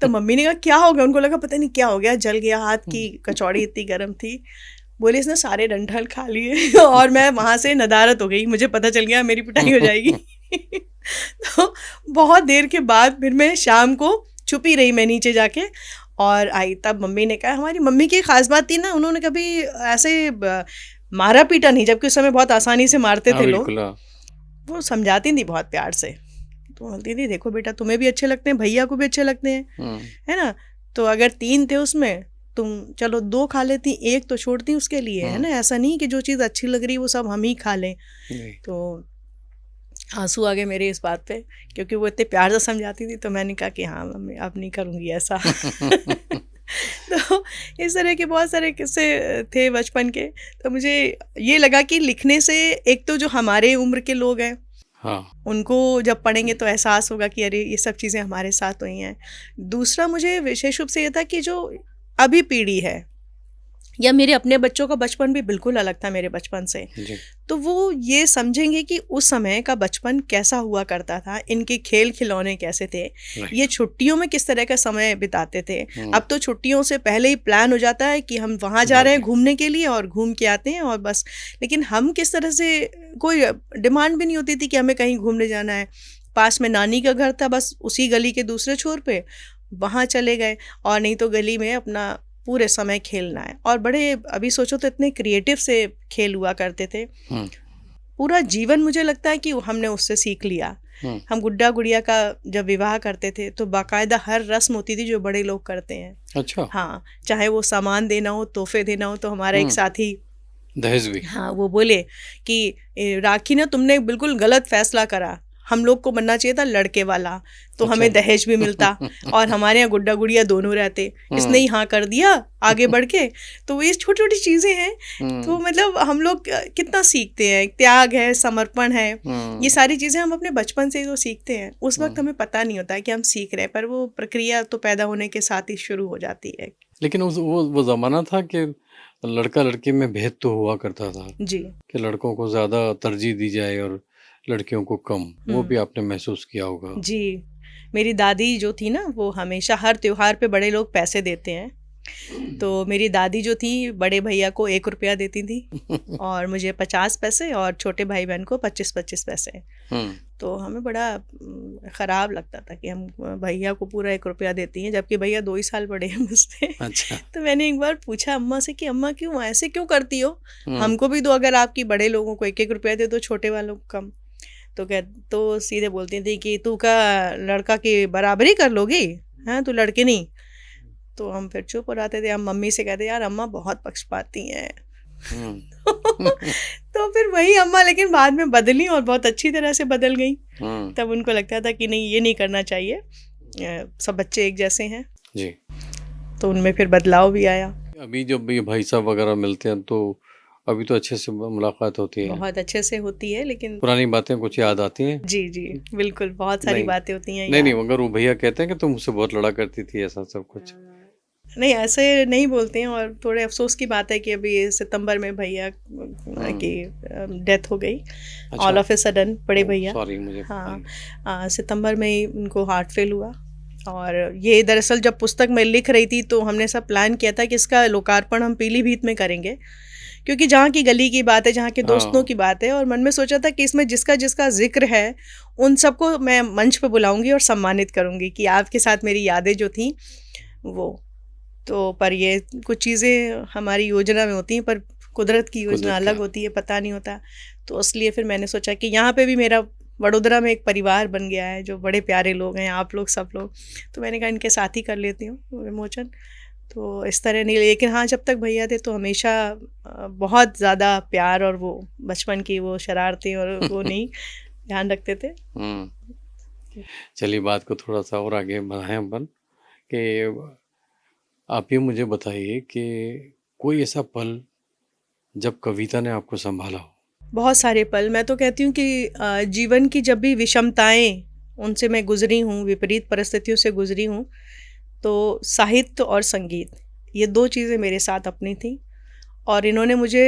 तो मम्मी ने कहा क्या हो गया? उनको लगा पता नहीं क्या हो गया, जल गया हाथ की कचौड़ी इतनी गर्म थी। बोले इसने सारे डंठल खा लिए और मैं वहाँ से नदारत हो गई, मुझे पता चल गया मेरी पिटाई हो जाएगी। तो बहुत देर के बाद फिर मैं शाम को छुपी रही मैं नीचे जाके और आई, तब मम्मी ने कहा, हमारी मम्मी की खास बात थी ना, उन्होंने कभी ऐसे मारा पीटा नहीं, जबकि उस समय बहुत आसानी से मारते हाँ, थे लोग। बिल्कुल, हाँ, वो समझाती थी बहुत प्यार से, तो बोलती थी देखो बेटा तुम्हें भी अच्छे लगते हैं, भैया को भी अच्छे लगते हैं, हुँ, है ना, तो अगर 3 थे उसमें तुम चलो 2 खा लेती, एक तो छोड़ती उसके लिए, है हुँ, ना, ऐसा नहीं कि जो चीज़ अच्छी लग रही है वो सब हम ही खा लें। जी, तो आंसू आ गए मेरे इस बात पे, क्योंकि वो इतने प्यार से समझाती थी, तो मैंने कहा कि हाँ मम्मी अब नहीं करूँगी ऐसा तो इस तरह के बहुत सारे किस्से थे बचपन के। तो मुझे ये लगा कि लिखने से एक तो जो हमारे उम्र के लोग हैं हाँ, उनको जब पढ़ेंगे तो एहसास होगा कि अरे ये सब चीज़ें हमारे साथ हुई हैं। दूसरा मुझे विशेष रूप से ये था कि जो अभी पीढ़ी है या मेरे अपने बच्चों का बचपन भी बिल्कुल अलग था मेरे बचपन से, जी, तो वो ये समझेंगे कि उस समय का बचपन कैसा हुआ करता था, इनके खेल खिलौने कैसे थे, राइट, ये छुट्टियों में किस तरह का समय बिताते थे। हुँ, अब तो छुट्टियों से पहले ही प्लान हो जाता है कि हम वहाँ जा रहे हैं भागे, घूमने के लिए और घूम के आते हैं और बस। लेकिन हम किस तरह से, कोई डिमांड भी नहीं होती थी कि हमें कहीं घूमने जाना है। पास में नानी का घर था, बस उसी गली के दूसरे छोर पे, वहाँ चले गए और नहीं तो गली में अपना पूरे समय खेलना है। और बड़े अभी सोचो तो इतने क्रिएटिव से खेल हुआ करते थे। हुँ, पूरा जीवन मुझे लगता है कि हमने उससे सीख लिया। हुँ, हम गुड्डा गुड़िया का जब विवाह करते थे तो बाकायदा हर रस्म होती थी जो बड़े लोग करते हैं। अच्छा, हाँ, चाहे वो सामान देना हो, तोहफे देना हो, तो हमारा एक हुँ, साथी, दहेज भी, हाँ, वो बोले कि राखी ना तुमने बिल्कुल गलत फैसला करा, हम लोग को बनना चाहिए था लड़के वाला, तो अच्छा, हमें दहेज भी मिलता और हमारे यहाँ गुड्डा गुड़िया दोनों रहते। इसने हुँ, ही हाँ कर दिया आगे बढ़ के। तो ये छोटी छोटी चीज़ें हैं। तो हुँ, मतलब हम लोग कितना सीखते हैं, त्याग है, समर्पण है, ये हुँ, सारी चीज़ें हम अपने बचपन से ही तो सीखते हैं। उस वक्त हुँ। हमें पता नहीं होता है कि हम सीख रहे हैं, पर वो प्रक्रिया तो पैदा होने के साथ ही शुरू हो जाती है। लेकिन उस वो ज़माना था कि लड़का-लड़की में भेद तो हुआ करता था, जी। कि लड़कों को ज़्यादा तरजीह दी जाए और लड़कियों को कम, वो भी आपने महसूस किया होगा। जी, मेरी दादी जो थी ना, वो हमेशा हर त्योहार पे बड़े लोग पैसे देते हैं, तो मेरी दादी जो थी बड़े भैया को 1 रुपया देती थी और मुझे 50 पैसे और छोटे भाई बहन को 25-25 पैसे। तो हमें बड़ा ख़राब लगता था कि हम भैया को पूरा 1 रुपया देती हैं, जबकि भैया 2 ही साल बड़े हैं मुझसे। अच्छा। तो मैंने एक बार पूछा अम्मा से कि अम्मा क्यों ऐसे क्यों करती हो, हमको भी दो, अगर आपकी बड़े लोगों को 1-1 रुपया दे दो, छोटे वालों को कम। तो सीधे बोलती थी कि तू का लड़का की बराबरी कर लोगी, हाँ तू लड़के नहीं। तो हम फिर चुप हो जाते थे। हम मम्मी से कहते यार अम्मा बहुत पक्षपाती हैं। तो फिर वही अम्मा लेकिन बाद में बदली और बहुत अच्छी तरह से बदल गई। तब उनको लगता था कि नहीं, ये नहीं करना चाहिए, सब बच्चे एक जैसे हैं जी। तो उनमें फिर बदलाव भी आया। अभी जब ये भाई साहब वगैरह मिलते हैं तो अभी तो अच्छे से मुलाकात होती है, बहुत अच्छे से होती है, लेकिन पुरानी बातें कुछ याद आती हैं। जी जी बिल्कुल, बहुत सारी नहीं, बातें होती हैं। नहीं मगर वो भैया कहते हैं कि तुम मुझसे बहुत लड़ा करती थी, ऐसा सब कुछ? नहीं, ऐसे नहीं बोलते हैं। और थोड़े अफसोस की बात है कि अभी सितंबर में भैया की डेथ हो गई, ऑल ऑफ ए सडन, बड़े भैया। सॉरी मुझे। हाँ, सितंबर में ही उनको हार्ट फेल हुआ। और ये दरअसल जब पुस्तक मैं लिख रही थी तो हमने सब प्लान किया था कि इसका लोकार्पण हम पीलीभीत में करेंगे, क्योंकि जहाँ की गली की बात है, जहाँ के दोस्तों की बात है। और मन में सोचा था कि इसमें जिसका जिसका जिक्र है उन सबको मैं मंच पे बुलाऊंगी और सम्मानित करूंगी कि आपके साथ मेरी यादें जो थी वो। तो पर ये कुछ चीज़ें हमारी योजना में होती हैं, पर कुदरत की योजना अलग होती है, पता नहीं होता। तो इसलिए फिर मैंने सोचा कि यहाँ पे भी मेरा वडोदरा में एक परिवार बन गया है, जो बड़े प्यारे लोग हैं, आप लोग सब लोग। तो मैंने कहा इनके साथ ही कर लेती हूँ विमोचन। तो इस तरह नहीं, लेकिन हाँ जब तक भैया थे तो हमेशा बहुत ज़्यादा प्यार और वो बचपन की वो शरारतें और वो नहीं ध्यान रखते थे। चलिए बात को थोड़ा सा और आगे बढ़ाएं अपन कि आप ये मुझे बताइए कि कोई ऐसा पल जब कविता ने आपको संभाला हो? बहुत सारे पल। मैं तो कहती हूँ कि जीवन की जब भी विषमताएं उनसे मैं गुजरी हूँ, विपरीत परिस्थितियों से गुजरी हूँ, तो साहित्य और संगीत ये 2 चीज़ें मेरे साथ अपनी थी और इन्होंने मुझे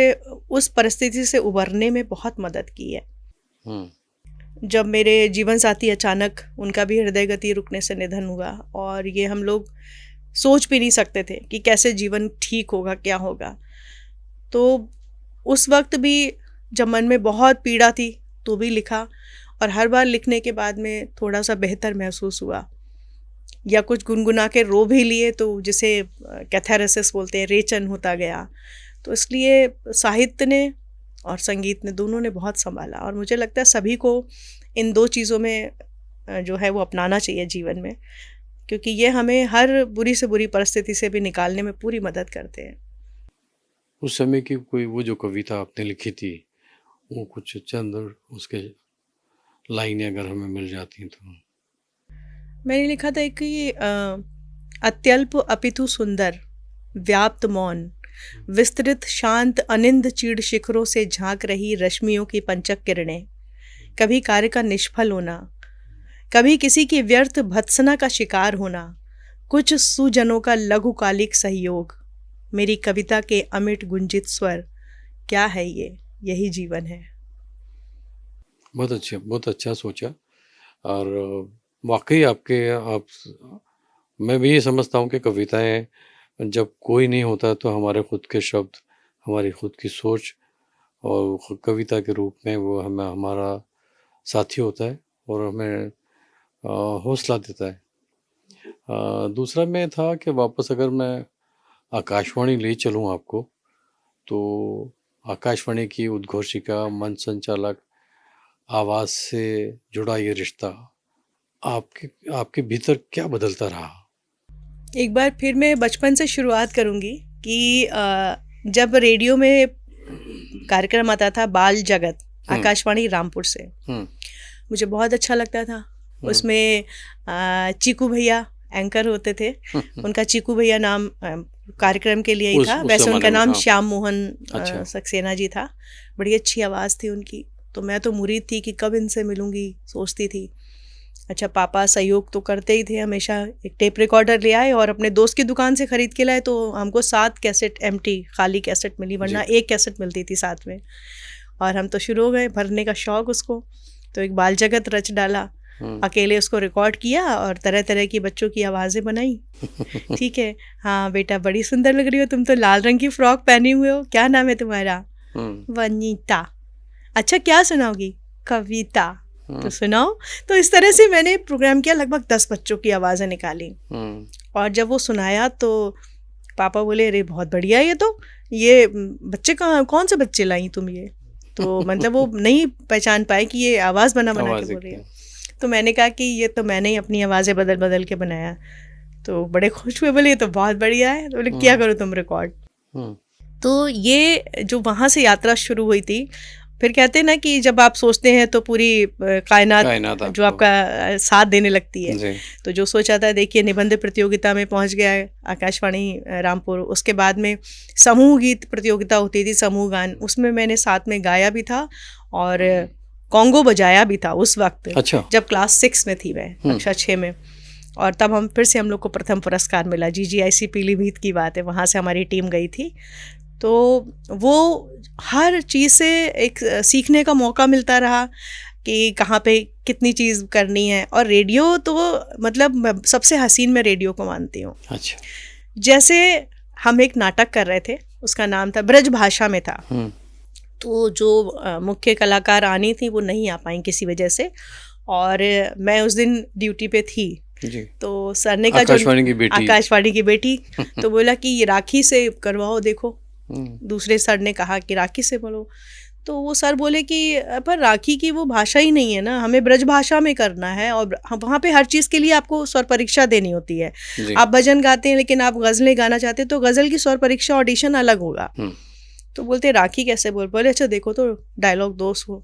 उस परिस्थिति से उभरने में बहुत मदद की है। जब मेरे जीवन साथी अचानक उनका भी हृदय गति रुकने से निधन हुआ और ये हम लोग सोच भी नहीं सकते थे कि कैसे जीवन ठीक होगा, क्या होगा। तो उस वक्त भी जब मन में बहुत पीड़ा थी तो भी लिखा, और हर बार लिखने के बाद में थोड़ा सा बेहतर महसूस हुआ, या कुछ गुनगुना के रो भी लिए तो जिसे कैथारसिस बोलते हैं, रेचन होता गया। तो इसलिए साहित्य ने और संगीत ने, दोनों ने बहुत संभाला। और मुझे लगता है सभी को इन 2 चीज़ों में जो है वो अपनाना चाहिए जीवन में, क्योंकि ये हमें हर बुरी से बुरी परिस्थिति से भी निकालने में पूरी मदद करते हैं। उस समय की कोई वो जो कविता आपने लिखी थी, वो कुछ चंद उसके लाइनें अगर हमें मिल जाती तो? मैंने लिखा था कि अत्यल्प अपितु सुंदर व्याप्त मौन, विस्तृत शांत अनिंद चीड़ शिखरों से झांक रही रश्मियों की पंचक किरणें, कभी कार्य का निष्फल होना, कभी किसी की व्यर्थ भत्सना का शिकार होना, कुछ सुजनों का लघुकालिक सहयोग, मेरी कविता के अमिट गुंजित स्वर, क्या है ये, यही जीवन है। बहुत अच्छा सोचा। और वाकई आप मैं भी ये समझता हूँ कि कविताएं जब कोई नहीं होता तो हमारे खुद के शब्द, हमारी खुद की सोच और कविता के रूप में वो हमें हमारा साथी होता है और हमें हौसला देता है। दूसरा में था कि वापस अगर मैं आकाशवाणी ले चलूँ आपको, तो आकाशवाणी की उद्घोषिका, मंच संचालक, आवाज़ से जुड़ा ये रिश्ता आपके भीतर क्या बदलता रहा? एक बार फिर मैं बचपन से शुरुआत करूँगी कि जब रेडियो में कार्यक्रम आता था बाल जगत, आकाशवाणी रामपुर से, मुझे बहुत अच्छा लगता था। उसमें चीकू भैया एंकर होते थे। उनका चीकू भैया नाम कार्यक्रम के लिए ही था, वैसे उनका नाम श्याम मोहन सक्सेना जी था। बड़ी अच्छी आवाज़ थी उनकी। तो मैं तो मुरीद थी कि कब इनसे मिलूंगी, सोचती थी। अच्छा, पापा सहयोग तो करते ही थे हमेशा। एक टेप रिकॉर्डर ले आए और अपने दोस्त की दुकान से ख़रीद के लाए, तो हमको 7 कैसेट एम्प्टी खाली कैसेट मिली, वरना 1 कैसेट मिलती थी साथ में। और हम तो शुरू हो गए, भरने का शौक़ उसको। तो एक बाल जगत रच डाला, अकेले उसको रिकॉर्ड किया और तरह तरह की बच्चों की आवाज़ें बनाई। ठीक है, हाँ बेटा बड़ी सुंदर लग रही हो, तुम तो लाल रंग की फ्रॉक पहनी हुए हो, क्या नाम है तुम्हारा? वनीता। अच्छा क्या सुनाओगी? कविता। तो सुनाओ। तो इस तरह से मैंने प्रोग्राम किया, लगभग 10 बच्चों की आवाज़ें निकाली। और जब वो सुनाया तो पापा बोले अरे बहुत बढ़िया है, ये बच्चे कहाँ, कौन से बच्चे लाई तुम ये? तो मतलब वो नहीं पहचान पाए कि ये आवाज़ बना के बोल रही है। तो मैंने कहा कि ये तो मैंने ही अपनी आवाज़ें बदल बदल के बनाया। तो बड़े खुश हुए, बोले ये तो बहुत बढ़िया है। तो बोले क्या करो तुम रिकॉर्ड। तो ये जो वहाँ से यात्रा शुरू हुई थी। फिर कहते हैं ना कि जब आप सोचते हैं तो पूरी कायनात जो आपका साथ देने लगती है। तो जो सोचा था, देखिए निबंध प्रतियोगिता में पहुंच गया आकाशवाणी रामपुर। उसके बाद में समूह गीत प्रतियोगिता होती थी, समूह गान, उसमें मैंने साथ में गाया भी था और कॉन्गो बजाया भी था उस वक्त। अच्छा। जब क्लास 6 में थी मैं, कक्षा 6 में। और तब हम फिर से हम लोग को प्रथम पुरस्कार मिला, GGIC पीलीभीत की बात है, वहाँ से हमारी टीम गई थी। तो वो हर चीज़ से एक सीखने का मौका मिलता रहा कि कहाँ पे कितनी चीज़ करनी है। और रेडियो तो मतलब सबसे हसीन मैं रेडियो को मानती हूँ। अच्छा। जैसे हम एक नाटक कर रहे थे, उसका नाम था ब्रज भाषा में था। तो जो मुख्य कलाकार आनी थी वो नहीं आ पाई किसी वजह से, और मैं उस दिन ड्यूटी पे थी जी। तो सर ने कहा आकाशवाणी की बेटी तो बोला कि ये राखी से करवाओ, देखो। दूसरे सर ने कहा कि राखी से बोलो। तो वो सर बोले कि पर राखी की वो भाषा ही नहीं है ना, हमें ब्रज भाषा में करना है, और वहाँ पे हर चीज़ के लिए आपको स्वर परीक्षा देनी होती है। आप भजन गाते हैं लेकिन आप गज़लें गाना चाहते हैं तो गज़ल की स्वर परीक्षा ऑडिशन अलग होगा। तो बोलते राखी कैसे बोले अच्छा देखो तो डायलॉग दो उसको।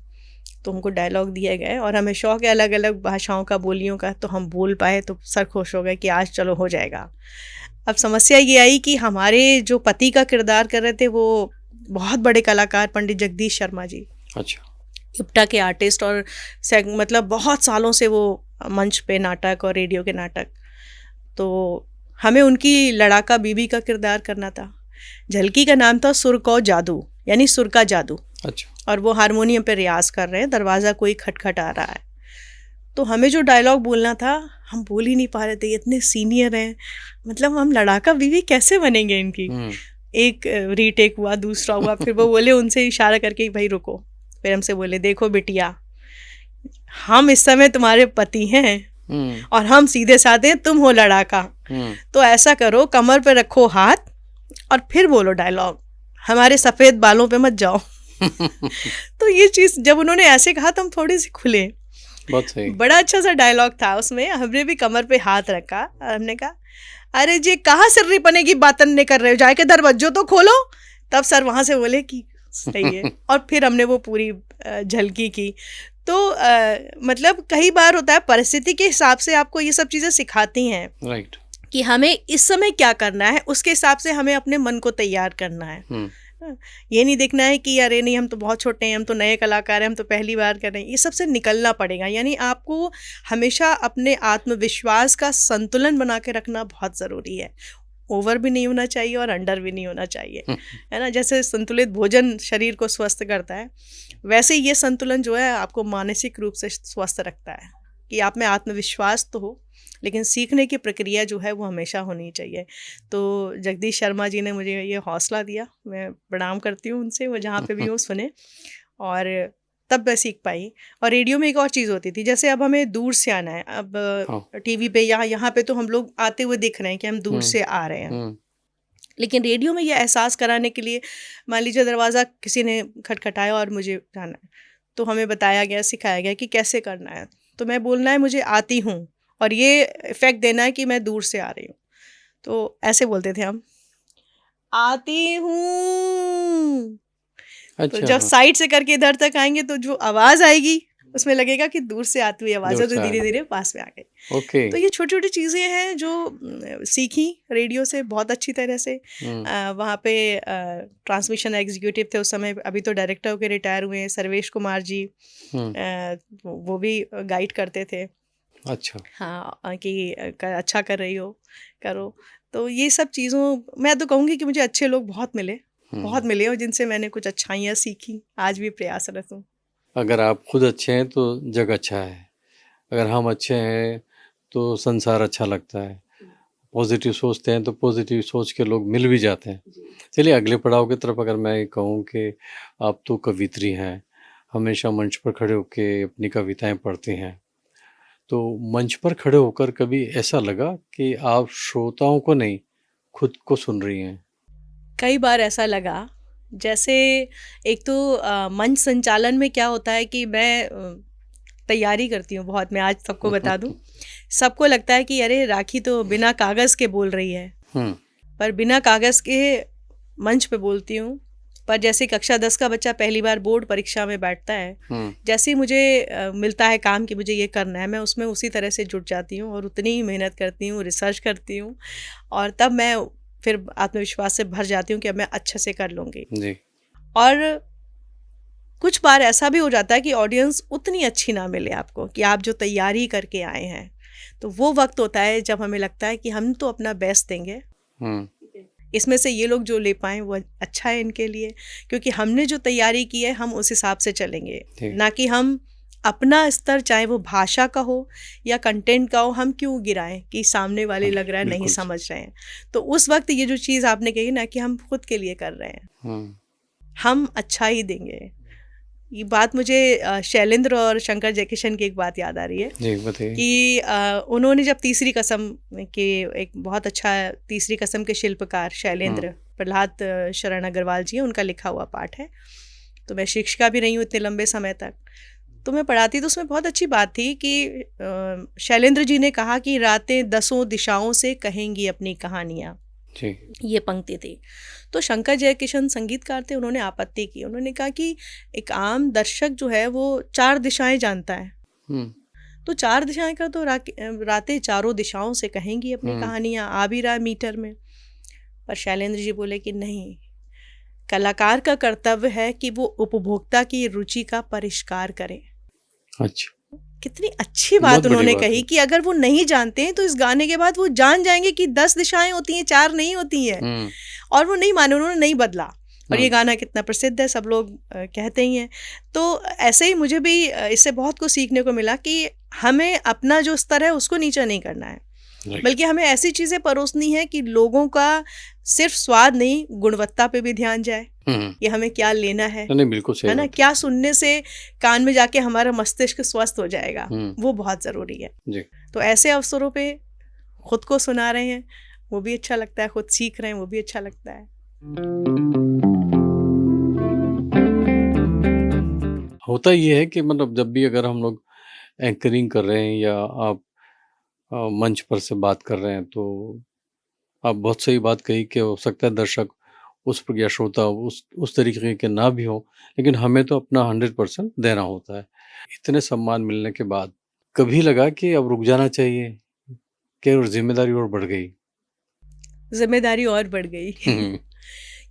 तो हमको डायलॉग दिए गए और हमें शौक है अलग अलग भाषाओं का, बोलियों का, तो हम बोल पाए। तो सर खुश हो गए कि आज चलो हो जाएगा। अब समस्या ये आई कि हमारे जो पति का किरदार कर रहे थे वो बहुत बड़े कलाकार पंडित जगदीश शर्मा जी। अच्छा। इप्टा के आर्टिस्ट, और मतलब बहुत सालों से वो मंच पे नाटक और रेडियो के नाटक। तो हमें उनकी लड़ाका बीबी का किरदार करना था। झलकी का नाम था सुर को जादू, यानी सुर का जादू। अच्छा। और वो हारमोनियम पे रियाज कर रहे हैं, दरवाज़ा कोई खटखट आ रहा है। तो हमें जो डायलॉग बोलना था हम बोल ही नहीं पा रहे थे, इतने सीनियर हैं, मतलब हम लड़ाका बीवी कैसे बनेंगे इनकी। एक रीटेक हुआ, दूसरा हुआ, फिर वो बोले उनसे इशारा करके भाई रुको। फिर हमसे बोले देखो बिटिया, हम इस समय तुम्हारे पति हैं और हम सीधे साधे, तुम हो लड़ाका। तो ऐसा करो, कमर पे रखो हाथ और फिर बोलो डायलॉग, हमारे सफ़ेद बालों पे मत जाओ। तो ये चीज़ जब उन्होंने ऐसे कहा तो हम थोड़े से खुले। बहुत सही। बड़ा अच्छा सा डायलॉग था उसमें। हमने भी कमर पे हाथ रखा और हमने कहा अरे जी कहाँ सर्री पने की बातन नहीं कर रहे हो, जाके दरवाजो तो खोलो। तब सर वहाँ से बोले कि सही है। और फिर हमने वो पूरी झलकी की। तो मतलब कई बार होता है परिस्थिति के हिसाब से आपको ये सब चीज़ें सिखाती हैं। राइट। कि हमें इस समय क्या करना है, उसके हिसाब से हमें अपने मन को तैयार करना है। ये नहीं देखना है कि अरे नहीं हम तो बहुत छोटे हैं, हम तो नए कलाकार हैं, हम तो पहली बार कर रहे हैं। ये सबसे निकलना पड़ेगा। यानी आपको हमेशा अपने आत्मविश्वास का संतुलन बना के रखना बहुत ज़रूरी है। ओवर भी नहीं होना चाहिए और अंडर भी नहीं होना चाहिए, है ना। जैसे संतुलित भोजन शरीर को स्वस्थ करता है, वैसे ये संतुलन जो है आपको मानसिक रूप से स्वस्थ रखता है कि आप में आत्मविश्वास तो हो, लेकिन सीखने की प्रक्रिया जो है वो हमेशा होनी चाहिए। तो जगदीश शर्मा जी ने मुझे ये हौसला दिया, मैं प्रणाम करती हूँ उनसे, वो जहाँ पे भी हो सुने, और तब मैं सीख पाई। और रेडियो में एक और चीज़ होती थी, जैसे अब हमें दूर से आना है, अब टीवी पे यहाँ पे तो हम लोग आते हुए दिख रहे हैं कि हम दूर से आ रहे हैं, लेकिन रेडियो में ये एहसास कराने के लिए, मान लीजिए दरवाज़ा किसी ने खटखटाया और मुझे जाना है, तो हमें बताया गया, सिखाया गया कि कैसे करना है। तो मैं बोलना है मुझे आती हूँ, और ये इफेक्ट देना है कि मैं दूर से आ रही हूँ। तो ऐसे बोलते थे हम, आती हूँ। अच्छा। तो जब साइड से करके इधर तक आएंगे तो जो आवाज़ आएगी उसमें लगेगा कि दूर से आती हुई आवाज़ है, तो धीरे धीरे पास में आ गई। ओके। तो ये छोटी छोटी चीज़ें हैं जो सीखी रेडियो से बहुत अच्छी तरह से। वहाँ पे ट्रांसमिशन एग्जीक्यूटिव थे उस समय, अभी तो डायरेक्टर होकर रिटायर हुए हैं, सर्वेश कुमार जी, वो भी गाइड करते थे। अच्छा। हाँ, कि अच्छा कर रही हो, करो। तो ये सब चीज़ों मैं तो कहूँगी कि मुझे अच्छे लोग बहुत मिले और जिनसे मैंने कुछ अच्छाइयाँ सीखी, आज भी प्रयासरत हूँ। अगर आप खुद अच्छे हैं तो जग अच्छा है, अगर हम अच्छे हैं तो संसार अच्छा लगता है, पॉजिटिव सोचते हैं तो पॉजिटिव सोच के लोग मिल भी जाते हैं। चलिए अगले पड़ाव की तरफ अगर मैं कहूँ कि आप तो कवित्री हैं, हमेशा मंच पर खड़े होकर अपनी कविताएं पढ़ती हैं, तो मंच पर खड़े होकर कभी ऐसा लगा कि आप श्रोताओं को नहीं खुद को सुन रही हैं? कई बार ऐसा लगा, जैसे एक तो मंच संचालन में क्या होता है कि मैं तैयारी करती हूँ बहुत, मैं आज सबको बता दूँ। सबको लगता है कि अरे राखी तो बिना कागज़ के बोल रही है, पर बिना कागज़ के मंच पे बोलती हूँ। पर जैसे कक्षा 10 का बच्चा पहली बार बोर्ड परीक्षा में बैठता है, जैसे ही मुझे मिलता है काम कि मुझे ये करना है, मैं उसमें उसी तरह से जुट जाती हूँ और उतनी ही मेहनत करती हूँ, रिसर्च करती हूँ, और तब मैं फिर आत्मविश्वास से भर जाती हूँ कि अब मैं अच्छे से कर लूँगी जी। और कुछ बार ऐसा भी हो जाता है कि ऑडियंस उतनी अच्छी ना मिले आपको, कि आप जो तैयारी करके आए हैं, तो वो वक्त होता है जब हमें लगता है कि हम तो अपना बेस्ट देंगे, इसमें से ये लोग जो ले पाएँ वो अच्छा है इनके लिए, क्योंकि हमने जो तैयारी की है हम उस हिसाब से चलेंगे, ना कि हम अपना स्तर, चाहे वो भाषा का हो या कंटेंट का हो, हम क्यों गिराएं कि सामने वाले लग रहा है नहीं समझ रहे हैं। तो उस वक्त ये जो चीज़ आपने कही ना कि हम खुद के लिए कर रहे हैं, हम अच्छा ही देंगे। ये बात मुझे शैलेंद्र और शंकर जयकिशन की एक बात याद आ रही है। जी बताइए। कि उन्होंने जब तीसरी कसम के, एक बहुत अच्छा तीसरी कसम के शिल्पकार शैलेंद्र, प्रहलाद शरण अग्रवाल जी हैं, उनका लिखा हुआ पाठ है। तो मैं शिक्षिका भी रही हूँ इतने लंबे समय तक, तो मैं पढ़ाती, तो उसमें बहुत अच्छी बात थी कि शैलेंद्र जी ने कहा कि रातें 10 दिशाओं से कहेंगी अपनी कहानियाँ, ये पंक्ति थी। तो शंकर जयकिशन संगीतकार थे, उन्होंने आपत्ति की, उन्होंने कहा कि एक आम दर्शक जो है वो 4 दिशाएं जानता है, तो 4 दिशाएं का तो रातें चारों दिशाओं से कहेंगी अपनी कहानियाँ, आ भी रहा है मीटर में। पर शैलेंद्र जी बोले कि नहीं, कलाकार का कर्तव्य है कि वो उपभोक्ता की रुचि का परिष्कार करे। अच्छा, कितनी अच्छी बात उन्होंने कही कि अगर वो नहीं जानते हैं तो इस गाने के बाद वो जान जाएंगे कि 10 दिशाएं होती हैं, 4 नहीं होती हैं, और वो नहीं माने, उन्होंने नहीं बदला, और ये गाना कितना प्रसिद्ध है, सब लोग कहते ही हैं। तो ऐसे ही मुझे भी इससे बहुत कुछ सीखने को मिला कि हमें अपना जो स्तर है उसको नीचा नहीं करना है, बल्कि हमें ऐसी चीज़ें परोसनी है कि लोगों का सिर्फ स्वाद नहीं, गुणवत्ता पे भी ध्यान जाए, ये हमें क्या लेना है, नहीं बिल्कुल सही है ना, क्या सुनने से कान में जाके हमारा मस्तिष्क स्वस्थ हो जाएगा, वो बहुत ज़रूरी है जी। तो ऐसे अवसरों पे खुद को सुना रहे हैं, वो भी अच्छा लगता है, खुद सीख रहे हैं, वो भी अच्छा लगता है। होता ये है कि मतलब जब भी अगर हम लोग एंकरिंग कर रहे हैं या आप मंच पर से बात कर रहे हैं, तो आप बहुत सही बात कही कि हो सकता है दर्शक उस या श्रोता उस तरीके के ना भी हो, लेकिन हमें तो अपना 100% देना होता है। इतने सम्मान मिलने के बाद कभी लगा कि अब रुक जाना चाहिए, कि और जिम्मेदारी और बढ़ गई? जिम्मेदारी और बढ़ गई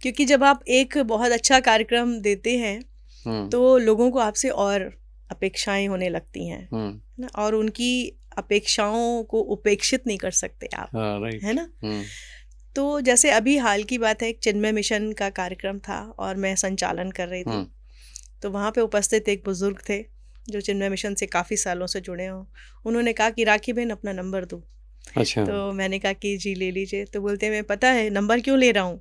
क्योंकि जब आप एक बहुत अच्छा कार्यक्रम देते हैं तो लोगों को आपसे और अपेक्षाएं होने लगती हैं ना, और उनकी अपेक्षाओं को उपेक्षित नहीं कर सकते आप, है ना। तो जैसे अभी हाल की बात है, एक चिन्मय मिशन का कार्यक्रम था और मैं संचालन कर रही थी, तो वहाँ पे उपस्थित एक बुजुर्ग थे जो चिन्मय मिशन से काफ़ी सालों से जुड़े हों। उन्होंने कहा कि राखी बहन अपना नंबर दो। अच्छा। तो मैंने कहा कि जी ले लीजिए। तो बोलते मैं पता है नंबर क्यों ले रहा हूँ,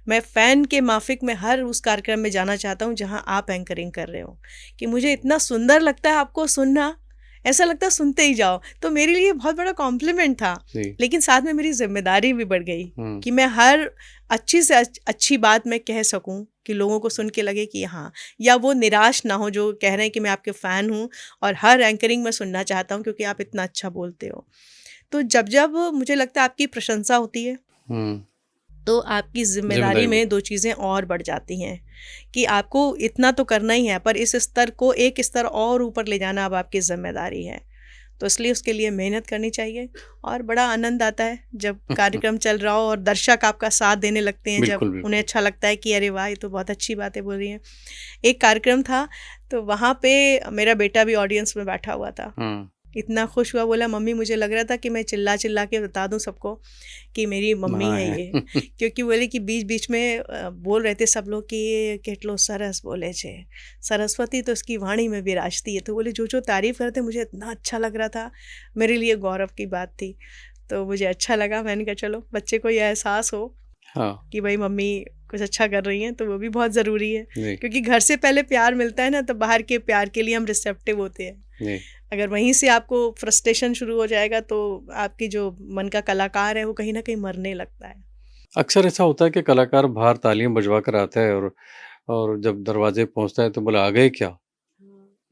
मैं फ़ैन के माफिक में हर उस कार्यक्रम में जाना चाहता हूँ जहाँ आप एंकरिंग कर रहे हो, कि मुझे इतना सुंदर लगता है आपको सुनना, ऐसा लगता है सुनते ही जाओ। तो मेरे लिए बहुत बड़ा कॉम्प्लीमेंट था, लेकिन साथ में मेरी जिम्मेदारी भी बढ़ गई कि मैं हर अच्छी से अच्छी बात मैं कह सकूं कि लोगों को सुन के लगे कि हाँ, या वो निराश ना हो जो कह रहे हैं कि मैं आपके फ़ैन हूँ और हर एंकरिंग में सुनना चाहता हूँ क्योंकि आप इतना अच्छा बोलते हो। तो जब जब मुझे लगता है आपकी प्रशंसा होती है तो आपकी जिम्मेदारी में 2 चीज़ें और बढ़ जाती हैं कि आपको इतना तो करना ही है, पर इस स्तर को एक स्तर और ऊपर ले जाना अब आपकी जिम्मेदारी है। तो इसलिए उसके लिए मेहनत करनी चाहिए और बड़ा आनंद आता है जब कार्यक्रम चल रहा हो और दर्शक आपका साथ देने लगते हैं, जब उन्हें अच्छा लगता है कि अरे वाह ये तो बहुत अच्छी बातें बोल रही हैं। एक कार्यक्रम था तो वहाँ पे मेरा बेटा भी ऑडियंस में बैठा हुआ था, इतना खुश हुआ, बोला मम्मी मुझे लग रहा था कि मैं चिल्ला चिल्ला के बता दूं सबको कि मेरी मम्मी माँ है है। ये। क्योंकि बोले कि बीच बीच में बोल रहे थे सब लोग कि ये केटलो सरस बोले छे, सरस्वती तो इसकी वाणी में विराजती है। तो बोले जो तारीफ़ करते मुझे इतना अच्छा लग रहा था, मेरे लिए गौरव की बात थी। तो मुझे अच्छा लगा, मैंने कहा चलो बच्चे को ये एहसास हो हाँ कि भाई मम्मी कुछ अच्छा कर रही हैं, तो वो भी बहुत ज़रूरी है। जी क्योंकि घर से पहले प्यार मिलता है ना, तो बाहर के प्यार के लिए हम रिसेप्टिव होते हैं। जी अगर वहीं से आपको फ्रस्ट्रेशन शुरू हो जाएगा तो आपकी जो मन का कलाकार है वो कहीं ना कहीं मरने लगता है। अक्सर ऐसा होता है कि कलाकार बाहर तालियां बजवा कर आता है और जब दरवाजे पहुंचता है तो बोला आ गए क्या,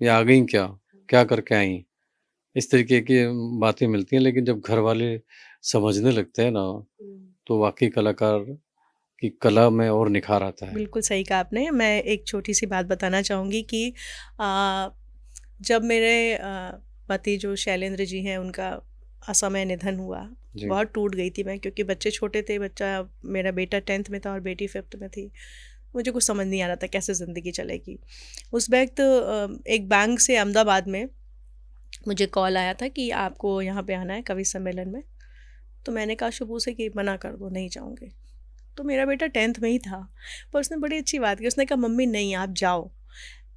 या आ गई क्या, क्या करके आई, इस तरीके की बातें मिलती हैं। लेकिन जब घर वाले समझने लगते हैं ना, तो वाकई कलाकार की कला में और निखार आता है। बिल्कुल सही कहा आपने। मैं एक छोटी सी बात बताना चाहूँगी कि आ, जब मेरे पति जो शैलेंद्र जी हैं उनका असमय निधन हुआ, जी बहुत टूट गई थी मैं, क्योंकि बच्चे छोटे थे। बच्चा मेरा बेटा 10th में था और बेटी 5th में थी। मुझे कुछ समझ नहीं आ रहा था कैसे ज़िंदगी चलेगी। उस वक्त एक बैंक से अहमदाबाद में मुझे कॉल आया था कि आपको यहाँ पे आना है कवि सम्मेलन में। तो मैंने कहा शुभू से कि मना कर दो, नहीं जाऊँगी। तो मेरा बेटा 10th में ही था, पर उसने बड़ी अच्छी बात की। उसने कहा मम्मी नहीं, आप जाओ।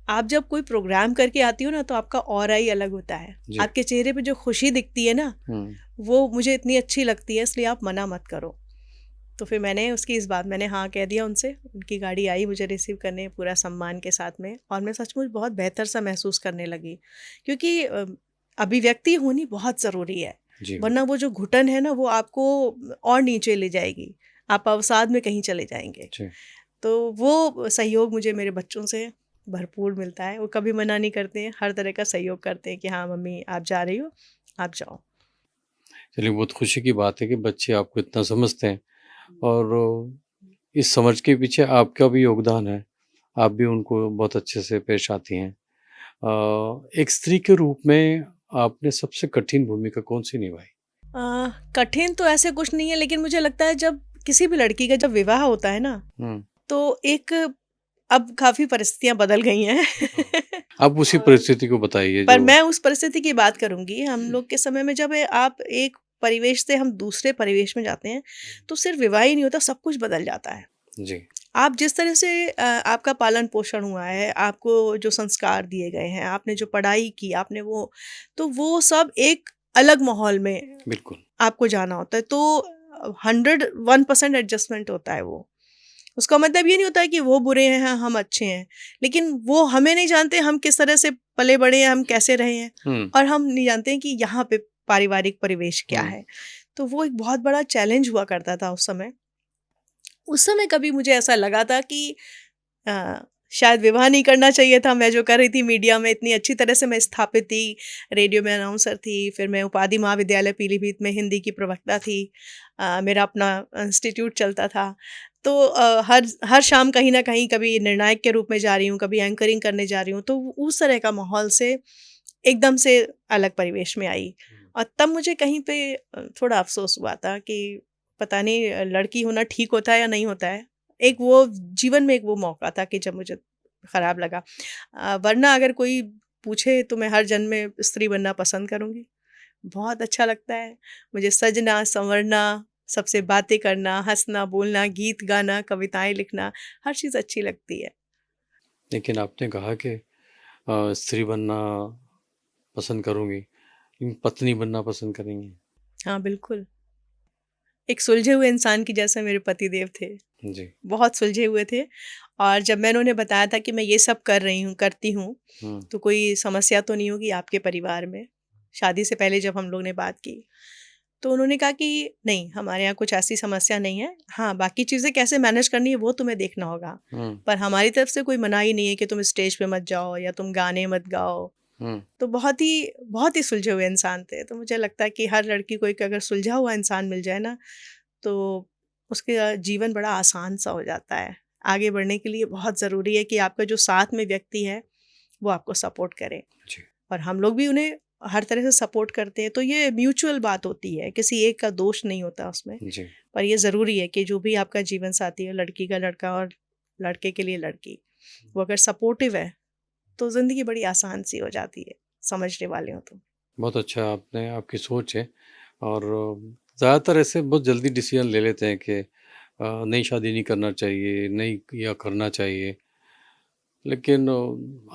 आप जब कोई प्रोग्राम करके आती हो ना, तो आपका ऑरा ही अलग होता है। जी आपके चेहरे पे जो खुशी दिखती है ना, हम्म वो मुझे इतनी अच्छी लगती है, इसलिए आप मना मत करो। तो फिर मैंने उसकी इस बात मैंने हाँ कह दिया उनसे। उनकी गाड़ी आई मुझे रिसीव करने पूरा सम्मान के साथ में, और मैं सचमुच बहुत बेहतर सा महसूस करने लगी। क्योंकि अभिव्यक्ति होनी बहुत ज़रूरी है, जी वरना वो जो घुटन है ना वो आपको और नीचे ले जाएगी, आप अवसाद में कहीं चले जाएंगे। जी तो वो सहयोग मुझे मेरे बच्चों से भरपूर मिलता है। वो कभी मना नहीं करते हैं, हर तरह का सहयोग करते हैं कि हाँ मम्मी आप जा रही हो, आप जाओ। चलिए, बहुत खुशी की बात है कि बच्चे आपको इतना समझते हैं, और इस समझ के पीछे आपका भी योगदान है। आप भी उनको बहुत अच्छे से पेश आती हैं। एक स्त्री के रूप में आपने सबसे कठिन भूमिका कौन-सी निभाई? कठिन तो ऐसे कुछ नहीं है, लेकिन मुझे लगता है जब किसी भी लड़की का जब विवाह होता है ना, हुँ। तो एक अब काफ़ी परिस्थितियाँ बदल गई हैं। आप उसी परिस्थिति को बताइए पर जो। मैं उस परिस्थिति की बात करूँगी। हम लोग के समय में जब आप एक परिवेश से हम दूसरे परिवेश में जाते हैं, तो सिर्फ़ विवाह ही नहीं होता, सब कुछ बदल जाता है। जी, आप जिस तरह से आपका पालन-पोषण हुआ है, आपको जो संस्कार दिए गए हैं, आपने जो पढ़ाई की, आपने वो, तो वो सब एक अलग माहौल में बिल्कुल। आपको जाना होता है। तो 101% एडजस्टमेंट होता है वो। उसका मतलब ये नहीं होता है कि वो बुरे हैं, हम अच्छे हैं। लेकिन वो हमें नहीं जानते हम किस तरह से पले-बड़े हैं, हम कैसे रहे हैं, हुँ, और हम नहीं जानते हैं कि यहाँ पे पारिवारिक परिवेश क्या हुँ। है। तो वो एक बहुत बड़ा चैलेंज हुआ करता था उस समय। उस समय कभी मुझे ऐसा लगा था कि अ, शायद विवाह नहीं करना चाहिए था। मैं जो कर रही थी मीडिया में, इतनी अच्छी तरह से मैं स्थापित थी, रेडियो में अनाउंसर थी, फिर मैं उपाधि महाविद्यालय पीलीभीत में हिंदी की प्रवक्ता थी। मेरा अपना इंस्टीट्यूट चलता था। तो हर हर शाम कहीं न कहीं कभी निर्णायक के रूप में जा रही हूँ, कभी एंकरिंग करने जा रही हूँ, तो उस तरह का माहौल से एकदम से अलग परिवेश में आई। और तब मुझे कहीं पे थोड़ा अफ़सोस हुआ था कि पता नहीं लड़की होना ठीक होता है या नहीं होता है। एक वो जीवन में एक वो मौका था कि जब मुझे खराब लगा। वरना अगर कोई पूछे तो मैं हर जन्म में स्त्री बनना पसंद करूँगी। बहुत अच्छा लगता है मुझे सजना, संवरना, सबसे बातें करना, हँसना, बोलना, गीत गाना, कविताएँ लिखना, हर चीज़ अच्छी लगती है। लेकिन आपने कहा कि स्त्री बनना पसंद करूँगी, लेकिन पत्नी बनना पसंद करेंगी। हाँ, बिल्कुल। एक सुलझे हुए इंसान की जैसे मेरे पतिदेव थे। जी। बहुत सुलझे हुए थे, और जब मैंने उन्हें बताया था कि मैं ये सब कर रही हूँ, करती हूँ, हुँ, तो कोई समस्या तो नहीं होगी आपके परिवार में? शादी से पहले जब हम लोग ने बात की, तो उन्होंने कहा कि नहीं, हमारे यहाँ कुछ ऐसी समस्या नहीं है। हाँ, बाकी चीज़ें कैसे मैनेज करनी है वो तुम्हें देखना होगा। हुँ, पर हमारी तरफ से कोई मनाही नहीं है कि तुम स्टेज पे मत जाओ या तुम गाने मत गाओ। हुँ। तो बहुत ही सुलझे हुए इंसान थे। तो मुझे लगता है कि हर लड़की को एक अगर सुलझा हुआ इंसान मिल जाए ना, तो उसका जीवन बड़ा आसान सा हो जाता है। आगे बढ़ने के लिए बहुत ज़रूरी है कि आपका जो साथ में व्यक्ति है, वो आपको सपोर्ट करे, जी, और हम लोग भी उन्हें हर तरह से सपोर्ट करते हैं। तो ये म्यूचुअल बात होती है, किसी एक का दोष नहीं होता उसमें। जी। पर ये ज़रूरी है कि जो भी आपका जीवन साथी है, लड़की का लड़का और लड़के के लिए लड़की, वो अगर सपोर्टिव है, तो ज़िंदगी बड़ी आसान सी हो जाती है, समझने वाले हों तो। बहुत अच्छा आपने आपकी सोच है और ज़्यादातर ऐसे बहुत जल्दी डिसीज़न ले लेते हैं कि नई शादी नहीं करना चाहिए, नहीं या करना चाहिए। लेकिन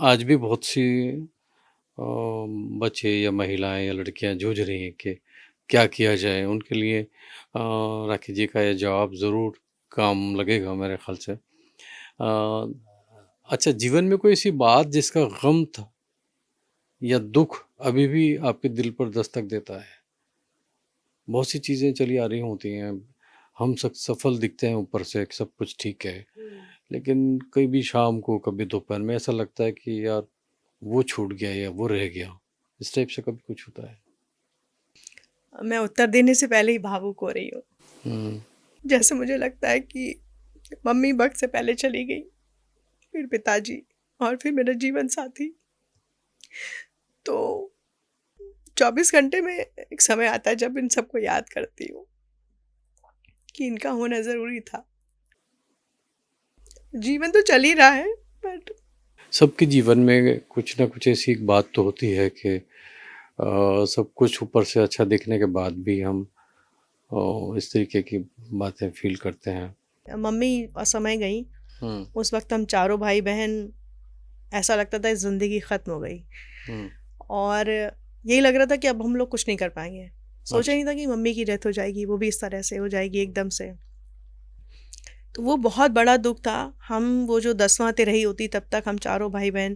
आज भी बहुत सी बच्चे या महिलाएँ या लड़कियाँ जूझ रही हैं कि क्या किया जाए? उनके लिए राखी जी का ये जवाब ज़रूर काम लगेगा मेरे ख़्याल से। अच्छा जीवन में कोई ऐसी बात जिसका गम था या दुःख अभी भी आपके दिल पर दस्तक देता है? बहुत सी चीज़ें चली आ रही होती हैं, हम सफल दिखते हैं ऊपर से, सब कुछ ठीक है। लेकिन कभी शाम को, कभी दोपहर में ऐसा लगता है कि यार वो छूट गया या वो रह गया। इस टाइप से कभी कुछ होता है? मैं उत्तर देने से पहले ही भावुक हो रही हूँ। हुँ, जैसे मुझे लगता है कि मम्मी वक़्त से पहले चली गई, फिर पिताजी और फिर मेरा जीवन साथी। तो 24 घंटे में एक समय आता है जब इन सबको याद करती हूँ कि इनका होना ज़रूरी था। जीवन तो चल ही रहा है बट सबके जीवन में कुछ ना कुछ ऐसी एक बात तो होती है कि सब कुछ ऊपर से अच्छा दिखने के बाद भी हम इस तरीके की बातें फ़ील करते हैं। मम्मी असमय गईं, हुँ, उस वक़्त हम चारों भाई-बहन ऐसा लगता था ज़िंदगी ख़त्म हो गई हुँ, और यही लग रहा था कि अब हम लोग कुछ नहीं कर पाएँगे। सोचा अच्छा। नहीं था कि मम्मी की डेथ हो जाएगी, वो भी इस तरह से हो जाएगी एकदम से। तो वो बहुत बड़ा दुःख था। हम वो जो दसवां तिरही होती तब तक हम चारों भाई-बहन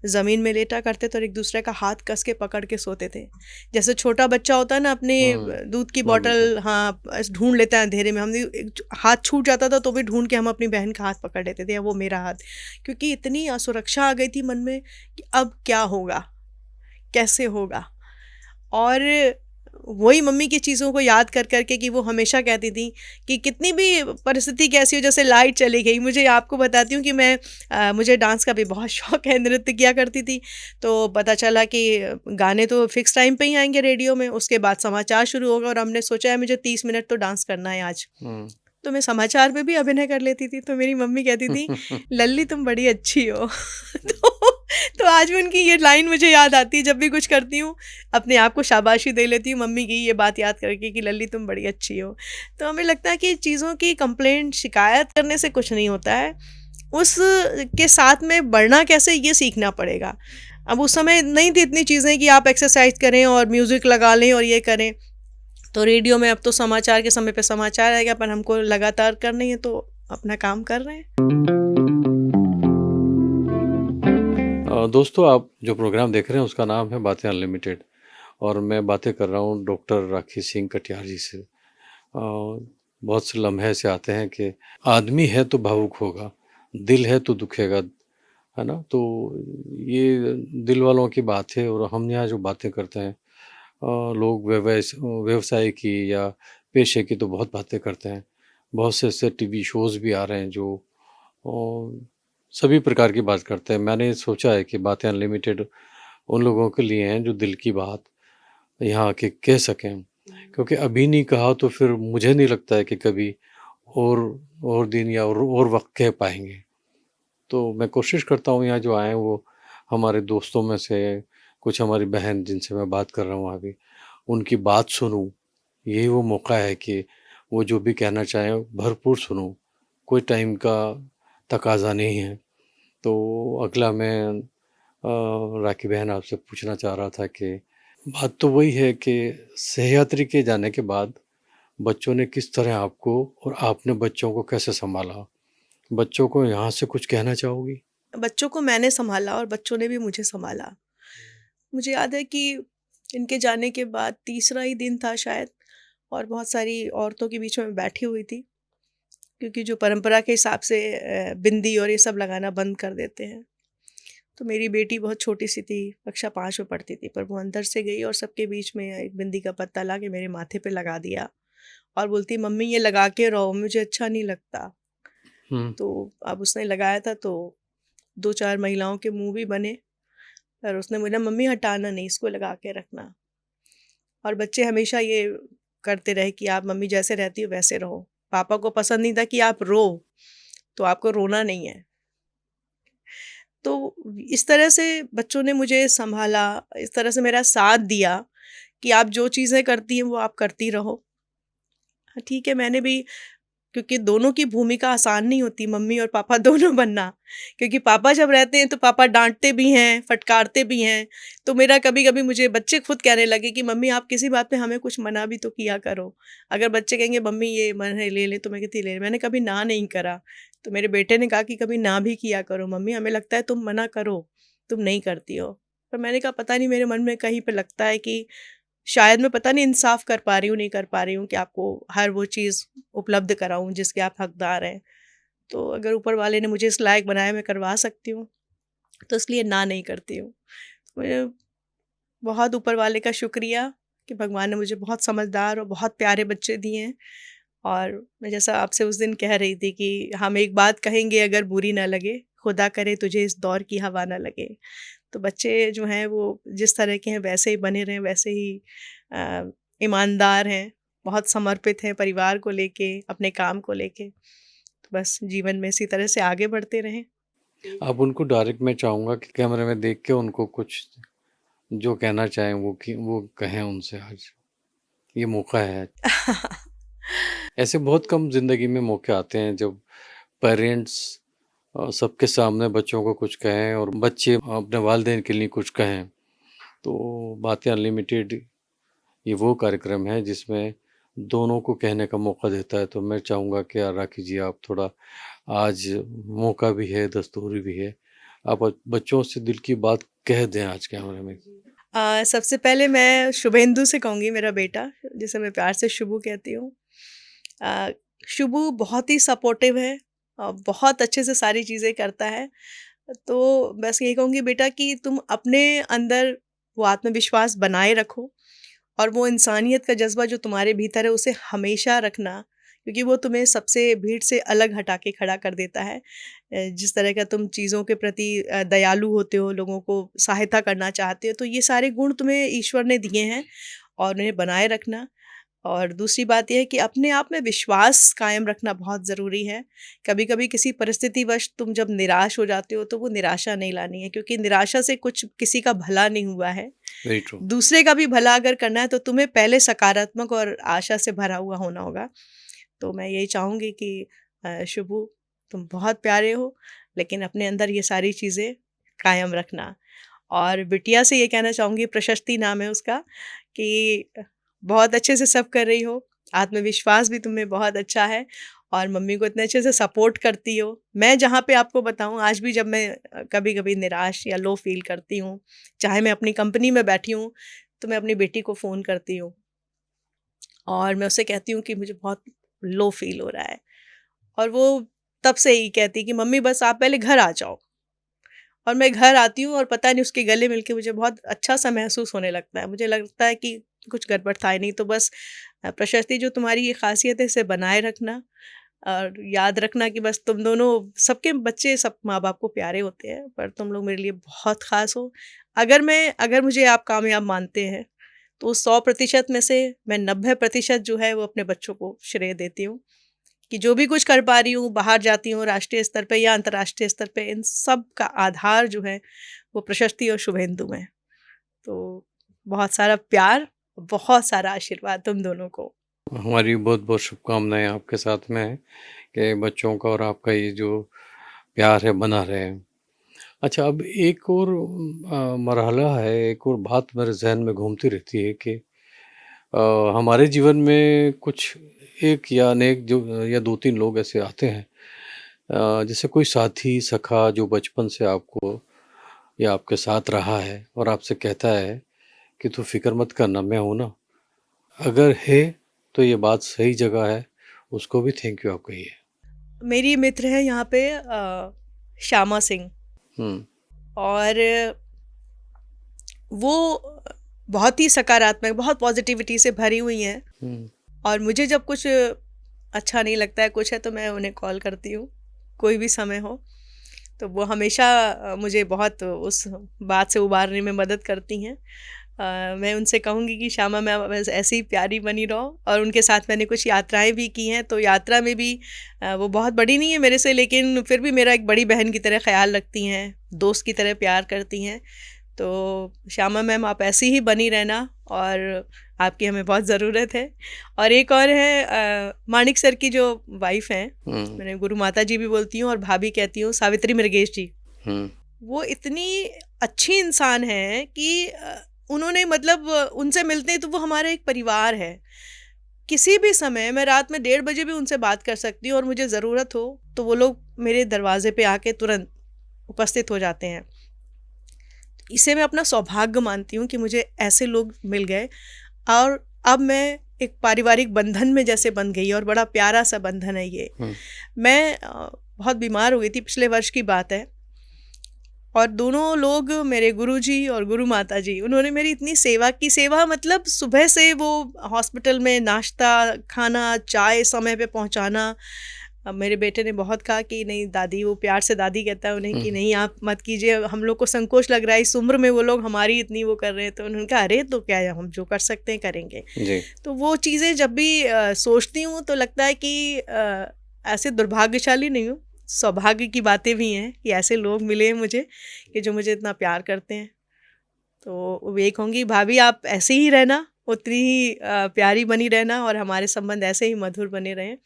ज़मीन में लेटा करते थे और एक-दूसरे का हाथ कस के पकड़ के सोते थे। जैसे छोटा बच्चा होता है ना अपने हुँ, दूध की मम्मी का। बॉटल हाँ, ढूँढ लेता है अंधेरे में। हमने एक हाथ छूट जाता था तो भी ढूँढ के हम अपनी बहन का हाथ पकड़ लेते थे या वो मेरा हाथ। क्योंकि इतनी असुरक्षा आ गई थी मन में कि अब क्या होगा? कैसे होगा? और वही मम्मी की चीज़ों को याद कर कर के कि वो हमेशा कहती थी कि कितनी भी परिस्थिति कैसी हो, जैसे लाइट चली गई, मुझे आपको बताती हूँ कि मैं मुझे डांस का भी बहुत शौक है, नृत्य किया करती थी। तो पता चला कि गाने तो फिक्स टाइम पे ही आएंगे रेडियो में, उसके बाद समाचार शुरू होगा और हमने सोचा है मुझे 30 मिनट तो डांस करना है आज। हुँ। तो मैं समाचार में भी अभिनय कर लेती थी, तो मेरी मम्मी कहती थी, "लल्ली तुम बड़ी अच्छी हो।" तो तो आज भी उनकी ये लाइन मुझे याद आती है, जब भी कुछ करती हूँ, अपने आप को शाबाशी दे लेती हूँ मम्मी की ये बात याद करके कि लल्ली तुम बड़ी अच्छी हो। तो हमें लगता है कि चीज़ों की कंप्लेंट, शिकायत करने से कुछ नहीं होता है, उस के साथ में बढ़ना कैसे ये सीखना पड़ेगा। अब उस समय नहीं थी इतनी चीज़ें कि आप एक्सरसाइज़ करें और म्यूज़िक लगा लें और ये करें। तो रेडियो में अब तो समाचार के समय पे समाचार आएगा पर हमको लगातार करने हैं तो अपना काम कर रहे हैं। दोस्तों आप जो प्रोग्राम देख रहे हैं उसका नाम है बातें अनलिमिटेड और मैं बातें कर रहा हूँ डॉक्टर राखी सिंह कटियार जी से। बहुत से लम्हे ऐसे आते हैं कि आदमी है तो भावुक होगा, दिल है तो दुखेगा, है ना? तो ये दिल वालों की बात है और हम यहाँ जो बातें करते हैं लोग व्यवसाय की या पेशे की तो बहुत बातें करते हैं। बहुत से ऐसे टीवी शोज़ भी आ रहे हैं जो अ, सभी प्रकार की बात करते हैं। मैंने सोचा है कि बातें अनलिमिटेड उन लोगों के लिए हैं जो दिल की बात यहाँ आके कह सकें। क्योंकि अभी नहीं कहा तो फिर मुझे नहीं लगता है कि कभी और और दिन या और वक़्त कह पाएँगे। तो मैं कोशिश करता हूँ यहाँ जो आए हैं वो हमारे दोस्तों में से कुछ हमारी बहन जिनसे मैं बात कर रहा हूँ अभी, उनकी बात सुनूँ। यही वो मौका है कि वो जो भी कहना चाहें भरपूर सुनूँ। कोई टाइम का तकाज़ा नहीं है। तो अगला मैं राखी बहन आपसे पूछना चाह रहा था कि बात तो वही है कि सह्याद्री के जाने के बाद बच्चों ने किस तरह आपको और आपने बच्चों को कैसे सँभाला? बच्चों को यहाँ से कुछ कहना चाहोगी? बच्चों को मैंने सँभाला और बच्चों ने भी मुझे सँभाला। मुझे याद है कि इनके जाने के बाद तीसरा ही दिन था शायद और बहुत सारी औरतों के बीच में मैं बैठी हुई थी, क्योंकि जो परंपरा के हिसाब से बिंदी और ये सब लगाना बंद कर देते हैं। तो मेरी बेटी बहुत छोटी-सी थी, कक्षा 5 में पढ़ती थी, पर वो अंदर से गई और सबके बीच में एक बिंदी का पत्ता ला के मेरे माथे पे लगा दिया और बोलती, "मम्मी ये लगा के रहो, मुझे अच्छा नहीं लगता।" हुँ, तो अब उसने लगाया था तो 2-4 महिलाओं के मुँह भी बने, पर उसने बोला, "मम्मी हटाना नहीं, इसको लगा के रखना।" और बच्चे हमेशा ये करते रहे कि आप मम्मी जैसे रहती हो वैसे रहो। पापा को पसंद नहीं था कि आप रो, तो आपको रोना नहीं है। तो इस तरह से बच्चों ने मुझे सँभाला, इस तरह से मेरा साथ दिया कि आप जो चीज़ें करती हैं वो आप करती रहो। हाँ, ठीक है, मैंने भी, क्योंकि दोनों की भूमिका आसान नहीं होती, मम्मी और पापा दोनों बनना। क्योंकि पापा जब रहते हैं तो पापा डाँटते भी हैं, फटकारते भी हैं। तो मेरा कभी-कभी मुझे बच्चे खुद कहने लगे कि मम्मी आप किसी बात पे हमें कुछ मना भी तो किया करो। अगर बच्चे कहेंगे मम्मी ये मन है ले ले, तो मैं कहती ले ले। मैंने कभी ना नहीं करा। तो मेरे बेटे ने कहा कि कभी ना भी किया करो मम्मी, हमें लगता है तुम मना करो, तुम नहीं करती हो। पर मैंने कहा पता नहीं मेरे मन में कहीं पे लगता है कि शायद मैं पता नहीं इंसाफ़ कर पा रही हूँ, नहीं कर पा रही हूँ कि आपको हर वो चीज़ उपलब्ध कराऊँ जिसके आप हकदार हैं। तो अगर ऊपर वाले ने मुझे इस लायक बनाया मैं करवा सकती हूँ, तो इसलिए ना नहीं करती हूँ। मुझे बहुत ऊपर वाले का शुक्रिया कि भगवान ने मुझे बहुत समझदार और बहुत प्यारे बच्चे दिए हैं। और मैं जैसा आपसे उस दिन कह रही थी कि हम एक बात कहेंगे अगर बुरी ना लगे, खुदा करे तुझे इस दौर की हवा ना लगे। तो बच्चे जो हैं वो जिस तरह के हैं वैसे ही बने रहें, वैसे ही अ, ईमानदार हैं, बहुत समर्पित हैं परिवार को लेके, अपने काम को लेके। तो बस जीवन में इसी तरह से आगे बढ़ते रहें। आप उनको डायरेक्ट, मैं चाहूँगा कि कैमरे में देख के उनको कुछ जो कहना चाहें वो कहें उनसे आज, ये मौका है। ऐसे बहुत कम ज़िंदगी में मौके आते हैं जब पेरेंट्स सबके सामने बच्चों को कुछ कहें और बच्चे अपने वालिदैन के लिए कुछ कहें। तो बातें अनलिमिटेड ये वो कार्यक्रम है जिसमें दोनों को कहने का मौका देता है। तो मैं चाहूँगा कि राखी जी आप थोड़ा, आज मौका भी है, दस्तूर भी है, आप बच्चों से दिल की बात कह दें आज कैमरे में। सबसे पहले मैं शुभेंदु से कहूँगी, मेरा बेटा जिसे मैं प्यार से शुभू कहती हूँ। अ, शुभू बहुत ही सपोर्टिव है, बहुत अच्छे से सारी चीज़ें करता है। तो बस यही कहूँगी बेटा कि तुम अपने अंदर वो आत्मविश्वास बनाए रखो और वो इंसानियत का जज़्बा जो तुम्हारे भीतर है उसे हमेशा रखना, क्योंकि वो तुम्हें सबसे भीड़ से अलग हटा के खड़ा कर देता है। जिस तरह का तुम चीज़ों के प्रति दयालु होते हो, लोगों को सहायता करना चाहते हो, तो ये सारे गुण तुम्हें ईश्वर ने दिए हैं और उन्हें बनाए रखना। और दूसरी बात ये है कि अपने आप में विश्वास कायम रखना बहुत ज़रूरी है। कभी-कभी किसी परिस्थितिवश तुम जब निराश हो जाते हो, तो वो निराशा नहीं लानी है, क्योंकि निराशा से कुछ किसी का भला नहीं हुआ है। Very true. दूसरे का भी भला अगर करना है, तो तुम्हें पहले सकारात्मक और आशा से भरा हुआ होना होगा। तो मैं यही चाहूँगी कि शुभू, तुम बहुत प्यारे हो, लेकिन अपने अंदर ये सारी चीज़ें कायम रखना। और बिटिया से ये कहना चाहूँगी, प्रशस्ति नाम है उसका, कि बहुत अच्छे से सब कर रही हो, आत्मविश्वास भी तुम्हें बहुत अच्छा है और मम्मी को इतने अच्छे से सपोर्ट करती हो। मैं जहाँ पे आपको बताऊँ, आज भी जब मैं कभी-कभी निराश या लो फ़ील करती हूँ, चाहे मैं अपनी कंपनी में बैठी हूँ, तो मैं अपनी बेटी को फ़ोन करती हूँ और मैं उससे कहती हूँ कि मुझे बहुत लो फ़ील हो रहा है। और वो तब से ही कहती कि मम्मी बस आप पहले घर आ जाओ। और मैं घर आती हूँ और पता नहीं उसके गले मिल के मुझे बहुत अच्छा-सा महसूस होने लगता है। मुझे लगता है कि कुछ गड़बड़ था ही नहीं। तो बस प्रशस्ति, जो तुम्हारी ये ख़ासियत है इसे बनाए रखना और याद रखना कि बस तुम दोनों, सबके बच्चे सब माँ-बाप को प्यारे होते हैं, पर तुम लोग मेरे लिए बहुत ख़ास हो। अगर मुझे आप कामयाब मानते हैं, तो उस 100% में से मैं 90% जो है वो अपने बच्चों को श्रेय देती हूँ। कि जो भी कुछ कर पा रही हूँ, बाहर जाती हूँ राष्ट्रीय स्तर पे या अंतर्राष्ट्रीय स्तर पे, इन सब का आधार जो है वो प्रशस्ति और शुभेंदु में है। तो बहुत सारा प्यार, बहुत सारा आशीर्वाद तुम दोनों को। हमारी बहुत-बहुत शुभकामनाएँ आपके साथ में हैं कि बच्चों का और आपका ये जो प्यार है बना रहे। अच्छा, अब एक और मरहला है, एक और बात मेरे ज़हन में घूमती रहती है कि हमारे जीवन में कुछ एक या अनेक जो या 2-3 लोग ऐसे आते हैं, जैसे कोई साथी, सखा जो बचपन से आपको या आपके साथ रहा है और आपसे कहता है कि तू फ़िक्र मत करना, मैं हूँ ना। अगर है तो ये बात सही जगह है, उसको भी थैंक यू आप कहिए। मेरी मित्र है यहाँ पे श्यामा सिंह, हुँ, और वो बहुत ही सकारात्मक, बहुत पॉजिटिविटी से भरी हुई हैं। हुँ, और मुझे जब कुछ अच्छा नहीं लगता है, कुछ है, तो मैं उन्हें कॉल करती हूँ, कोई भी समय हो। तो वो हमेशा मुझे बहुत उस बात से उबारने में मदद करती हैं। मैं उनसे कहूँगी कि श्यामा मैम बस ऐसे ही प्यारी बनी रहो। और उनके साथ मैंने कुछ यात्राएं भी की हैं, तो यात्रा में भी वो बहुत बड़ी नहीं है मेरे से, लेकिन फिर भी मेरा एक बड़ी बहन की तरह ख्याल रखती हैं, दोस्त की तरह प्यार करती हैं। तो श्यामा मैम आप ऐसी ही बनी रहना, और आपकी हमें बहुत ज़रूरत है। और एक और है माणिक सर की जो वाइफ हैं, मैंने गुरु माता जी भी बोलती हूँ और भाभी कहती हूँ, सावित्री मृगेश जी। वो इतनी अच्छी इंसान है कि उन्होंने मतलब उनसे मिलते हैं तो वो हमारा एक परिवार है। किसी भी समय मैं रात में 1:30 बजे भी उनसे बात कर सकती हूँ, और मुझे ज़रूरत हो तो वो लोग मेरे दरवाजे पे आके तुरंत उपस्थित हो जाते हैं। इसे मैं अपना सौभाग्य मानती हूँ कि मुझे ऐसे लोग मिल गए, और अब मैं एक पारिवारिक बंधन में जैसे बंध गई, और बड़ा प्यारा सा बंधन है ये। मैं बहुत बीमार हो गई थी, पिछले वर्ष की बात है, और दोनों लोग मेरे गुरुजी और गुरु माता जी, उन्होंने मेरी इतनी सेवा की। सेवा मतलब सुबह से वो हॉस्पिटल में नाश्ता, खाना, चाय समय पे पहुंचाना। अब मेरे बेटे ने बहुत कहा कि नहीं दादी, वो प्यार से दादी कहता है उन्हें कि नहीं आप मत कीजिए, हम लोग को संकोच लग रहा है, इस उम्र में वो लोग हमारी इतनी वो कर रहे हैं। तो उन्होंने कहा अरे तो क्या है, हम जो कर सकते हैं करेंगे जी। तो वो चीज़ें जब भी सोचती हूँ तो लगता है कि ऐसे दुर्भाग्यशाली नहीं हूँ, सौभाग्य की बातें भी हैं कि ऐसे लोग मिले हैं मुझे कि जो मुझे इतना प्यार करते हैं। तो वे कहूँगी भाभी आप ऐसे ही रहना, उतनी ही प्यारी बनी रहना, और हमारे संबंध ऐसे ही मधुर बने रहें।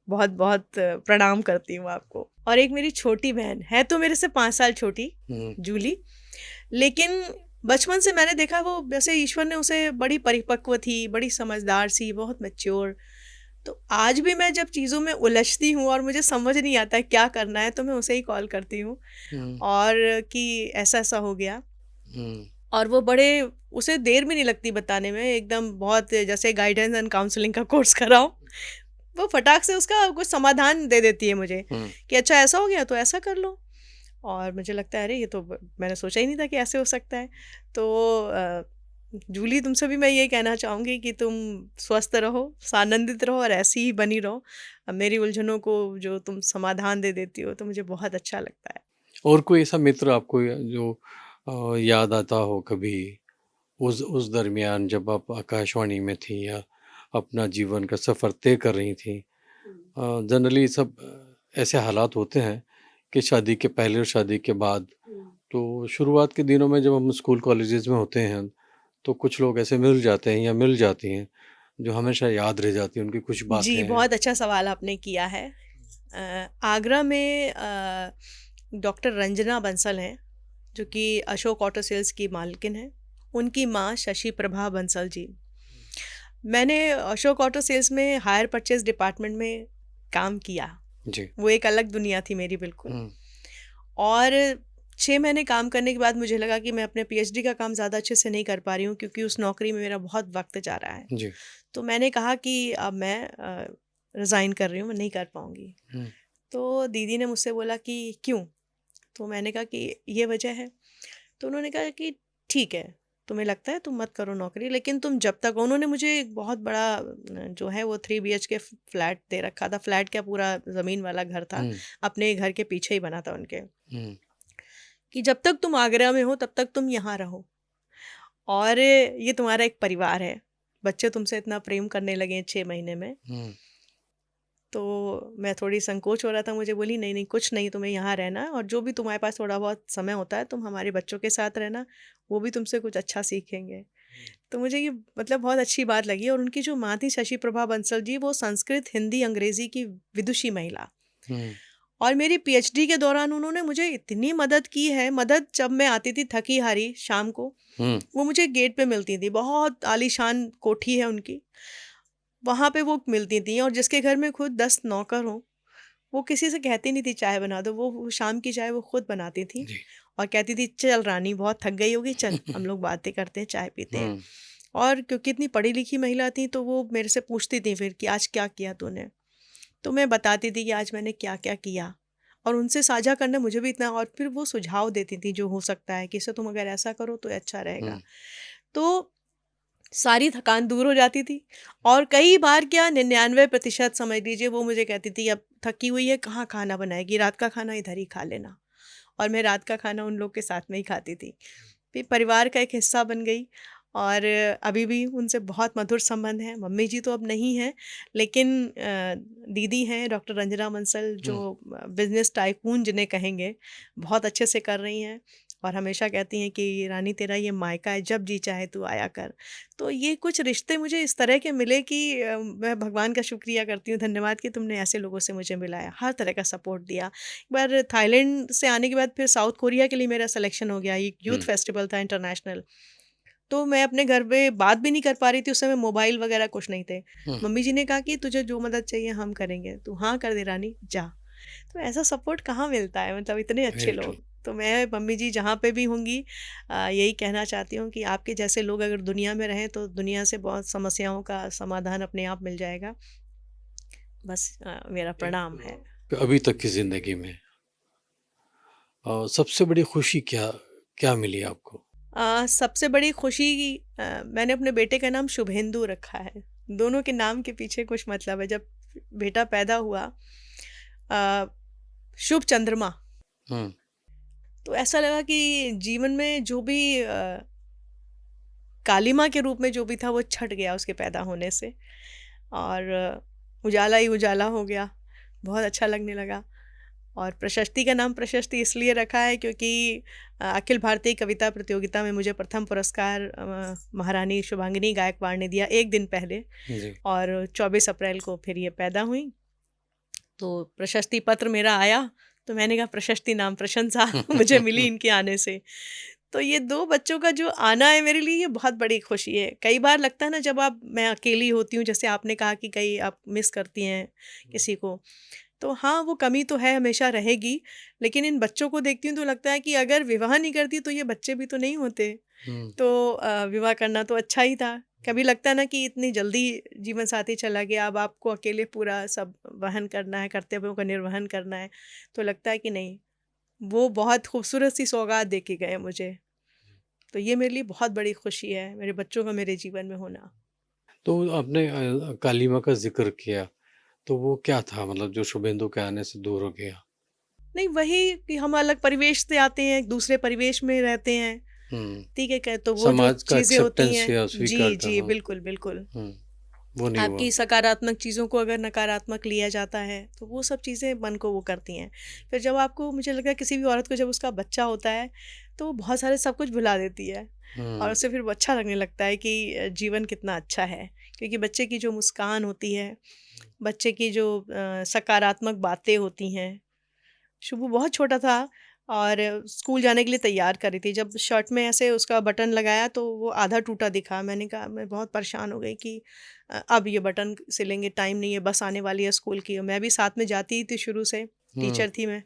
बहुत बहुत प्रणाम करती हूँ आपको। और एक मेरी छोटी बहन है, तो मेरे से 5 साल छोटी, जूली, लेकिन बचपन से मैंने देखा वो वैसे ईश्वर ने उसे बड़ी परिपक्व थी, बड़ी समझदार सी, बहुत मैच्योर। तो आज भी मैं जब चीज़ों में उलझती हूँ और मुझे समझ नहीं आता है क्या करना है, तो मैं उसे ही कॉल करती हूँ और कि ऐसा ऐसा हो गया, और वो बड़े, उसे देर भी नहीं लगती बताने में, एकदम बहुत जैसे गाइडेंस एंड काउंसलिंग का कोर्स कराओ, वो फटाक से उसका कुछ समाधान दे देती है मुझे कि अच्छा ऐसा हो गया तो ऐसा कर लो। और मुझे लगता है अरे ये तो मैंने सोचा ही नहीं था कि ऐसे हो सकता है। तो जूली तुमसे भी मैं यही कहना चाहूँगी कि तुम स्वस्थ रहो, आनंदित रहो, और ऐसी ही बनी रहो। अब मेरी उलझनों को जो तुम समाधान दे देती हो तो मुझे बहुत अच्छा लगता है। और कोई ऐसा मित्र आपको जो याद आता हो कभी, उस दरमियान जब आप आकाशवाणी में थी या अपना जीवन का सफ़र तय कर रही थी? जनरली सब ऐसे हालात होते हैं कि शादी के पहले और शादी के बाद, तो शुरुआत के दिनों में जब हम स्कूल कॉलेजेस में होते हैं तो कुछ लोग ऐसे मिल जाते हैं या मिल जाती हैं जो हमेशा याद रह जाती हैं, उनकी कुछ बातें जी, हैं। बहुत अच्छा सवाल आपने किया है। आगरा में डॉक्टर रंजना बंसल हैं, जो कि अशोक ऑटो सेल्स की मालकिन हैं। उनकी माँ शशि प्रभा बंसल जी। मैंने अशोक ऑटो सेल्स में हायर परचेज डिपार्टमेंट में काम किया। जी। वो एक अलग दुनिया थी मेरी बिल्कुल। और 6 महीने काम करने के बाद मुझे लगा कि मैं अपने पीएचडी का काम ज़्यादा अच्छे से नहीं कर पा रही हूँ, क्योंकि उस नौकरी में मेरा बहुत वक्त जा रहा है। जी। तो मैंने कहा कि अब मैं रिज़ाइन कर रही हूँ, मैं नहीं कर पाऊँगी। तो दीदी ने मुझसे बोला कि क्यों? तो मैंने कहा कि ये वजह है। तो उन्होंने कहा कि ठीक है, तुम्हें लगता है तुम मत करो नौकरी, लेकिन तुम जब तक, उन्होंने मुझे एक बहुत बड़ा जो है वो 3 BHK फ्लैट दे रखा था। फ्लैट क्या, पूरा ज़मीन वाला घर था, अपने घर के पीछे ही बना था उनके, कि जब तक तुम आगरा में हो तब तक तुम यहाँ रहो, और ये तुम्हारा एक परिवार है। बच्चे तुमसे इतना प्रेम करने लगे हैं 6 महीने में। तो मैं थोड़ी संकोच हो रहा था, मुझे बोली नहीं नहीं कुछ नहीं, तुम्हें यहाँ रहना है, और जो भी तुम्हारे पास थोड़ा बहुत समय होता है तुम हमारे बच्चों के साथ रहना, वो भी तुमसे कुछ अच्छा सीखेंगे। तो मुझे ये मतलब बहुत अच्छी बात लगी। और उनकी जो माँ थी शशि प्रभा बंसल जी, वो संस्कृत, हिंदी, अंग्रेजी की विदुषी महिला, और मेरी पीएचडी के दौरान उन्होंने मुझे इतनी मदद की है। मदद, जब मैं आती थी थकी हारी शाम को, वो मुझे गेट पे मिलती थी, बहुत आलीशान कोठी है उनकी, वहाँ पे वो मिलती थी। और जिसके घर में खुद 10 नौकर हों, वो किसी से कहती नहीं थी चाय बना दो, वो शाम की चाय वो खुद बनाती थी, और कहती थी चल रानी बहुत थक गई होगी, चल हम लोग बातें करते हैं, चाय पीते हैं। और क्योंकि इतनी पढ़ी लिखी महिला थी तो वो मेरे से पूछती थी फिर कि आज क्या किया तूने, तो मैं बताती थी कि आज मैंने क्या क्या किया, और उनसे साझा करना मुझे भी इतना, और फिर वो सुझाव देती थी जो हो सकता है कि इसे तुम अगर ऐसा करो तो अच्छा रहेगा। तो सारी थकान दूर हो जाती थी। और कई बार क्या, 99% समझ लीजिए, वो मुझे कहती थी अब थकी हुई है, कहाँ खाना बनाएगी, रात का खाना इधर ही खा लेना। और मैं रात का खाना उन लोग के साथ में ही खाती थी, फिर परिवार का एक हिस्सा बन गई। और अभी भी उनसे बहुत मधुर संबंध है। मम्मी जी तो अब नहीं हैं, लेकिन दीदी हैं डॉक्टर रंजना बंसल, जो बिज़नेस टाइकून जिन्हें कहेंगे, बहुत अच्छे से कर रही हैं और हमेशा कहती हैं कि रानी तेरा ये मायका है, जब जी चाहे तू आया कर। तो ये कुछ रिश्ते मुझे इस तरह के मिले कि मैं भगवान का शुक्रिया करती हूँ, धन्यवाद कि तुमने ऐसे लोगों से मुझे मिलाया, हर तरह का सपोर्ट दिया। एक बार थाईलैंड से आने के बाद फिर साउथ कोरिया के लिए मेरा सिलेक्शन हो गया, एक यूथ फेस्टिवल था इंटरनेशनल। तो मैं अपने घर पे बात भी नहीं कर पा रही थी, उस समय मोबाइल वगैरह कुछ नहीं थे। मम्मी जी ने कहा कि तुझे जो मदद चाहिए हम करेंगे, तू हाँ कर दे रानी, जा। तो ऐसा सपोर्ट कहाँ मिलता है, मतलब इतने अच्छे वेरी ट्रू। लोग। तो मैं मम्मी जी जहाँ पे भी होंगी यही कहना चाहती हूँ कि आपके जैसे लोग अगर दुनिया में रहें तो दुनिया से बहुत समस्याओं का समाधान अपने आप मिल जाएगा। बस मेरा प्रणाम है। अभी तक की ज़िंदगी में सबसे बड़ी खुशी क्या क्या मिली आपको? सबसे बड़ी खुशी मैंने अपने बेटे का नाम शुभेंदु रखा है। दोनों के नाम के पीछे कुछ मतलब है। जब बेटा पैदा हुआ अ, शुभ चंद्रमा, हुँ, तो ऐसा लगा कि जीवन में जो भी कालिमा के रूप में जो भी था वो छट गया उसके पैदा होने से, और उजाला ही उजाला हो गया। बहुत अच्छा लगने लगा। और प्रशस्ति का नाम प्रशस्ति इसलिए रखा है क्योंकि अखिल भारतीय कविता प्रतियोगिता में मुझे प्रथम पुरस्कार महारानी शुभांगिनी गायकवाड़ ने दिया एक दिन पहले, जी। और 24 अप्रैल को फिर ये पैदा हुई। तो प्रशस्ति पत्र मेरा आया, तो मैंने कहा प्रशस्ति नाम प्रशंसा मुझे मिली इनके आने से। तो ये 2 बच्चों का जो आना है मेरे लिए, ये बहुत बड़ी खुशी है। कई बार लगता है ना, जब मैं अकेली होती हूँ, जैसे आपने कहा कि कई आप मिस करती हैं किसी को, तो हाँ, वो कमी तो है, हमेशा रहेगी। लेकिन इन बच्चों को देखती हूँ तो लगता है कि अगर विवाह नहीं करती तो ये बच्चे भी तो नहीं होते। हुँ, तो विवाह करना तो अच्छा ही था। कभी लगता है ना कि इतनी जल्दी जीवन साथी चला गया, अब आपको अकेले पूरा सब वहन करना है, कर्तव्यों का निर्वहन करना है। तो लगता है कि नहीं, वो बहुत खूबसूरत सी सौगात दे के गए मुझे। तो ये मेरे लिए बहुत बड़ी खुशी है, मेरे बच्चों का मेरे जीवन में होना। तो आपने कालीमा का ज़िक्र किया, तो वो क्या था मतलब जो शुभेंदु के आने से दूर हो गया? नहीं, वही कि हम अलग परिवेश से आते हैं, एक दूसरे परिवेश में रहते हैं, हुँ, ठीक है? क तो वो जो समाज का चीज़ें होती एक्सेप्टेंस हैं, या जी, स्वीकारता, जी, हाँ, बिल्कुल, बिल्कुल। हुँ, वो नहीं हुआ। आपकी सकारात्मक चीज़ों को अगर नकारात्मक लिया जाता है, तो वो सब चीज़ें मन को वो करती हैं। फिर जब आपको, मुझे लगता है किसी भी औरत को जब उसका बच्चा होता है, तो वो बहुत सारे सब कुछ भुला देती है, और हुँ, उससे फिर वो अच्छा लगने लगता है कि जीवन कितना अच्छा है। क्योंकि बच्चे की जो मुस्कान होती है, बच्चे की जो सकारात्मक बातें होती हैं। शुभू बहुत छोटा था और स्कूल जाने के लिए तैयार कर रही थी। जब शर्ट में ऐसे उसका बटन लगाया तो वो आधा टूटा दिखा। मैंने कहा, मैं बहुत परेशान हो गई कि अब ये बटन सिलेंगे, टाइम नहीं है, बस आने वाली है स्कूल की। और मैं भी साथ में जाती ही थी शुरू से, हुँ, टीचर थी मैं।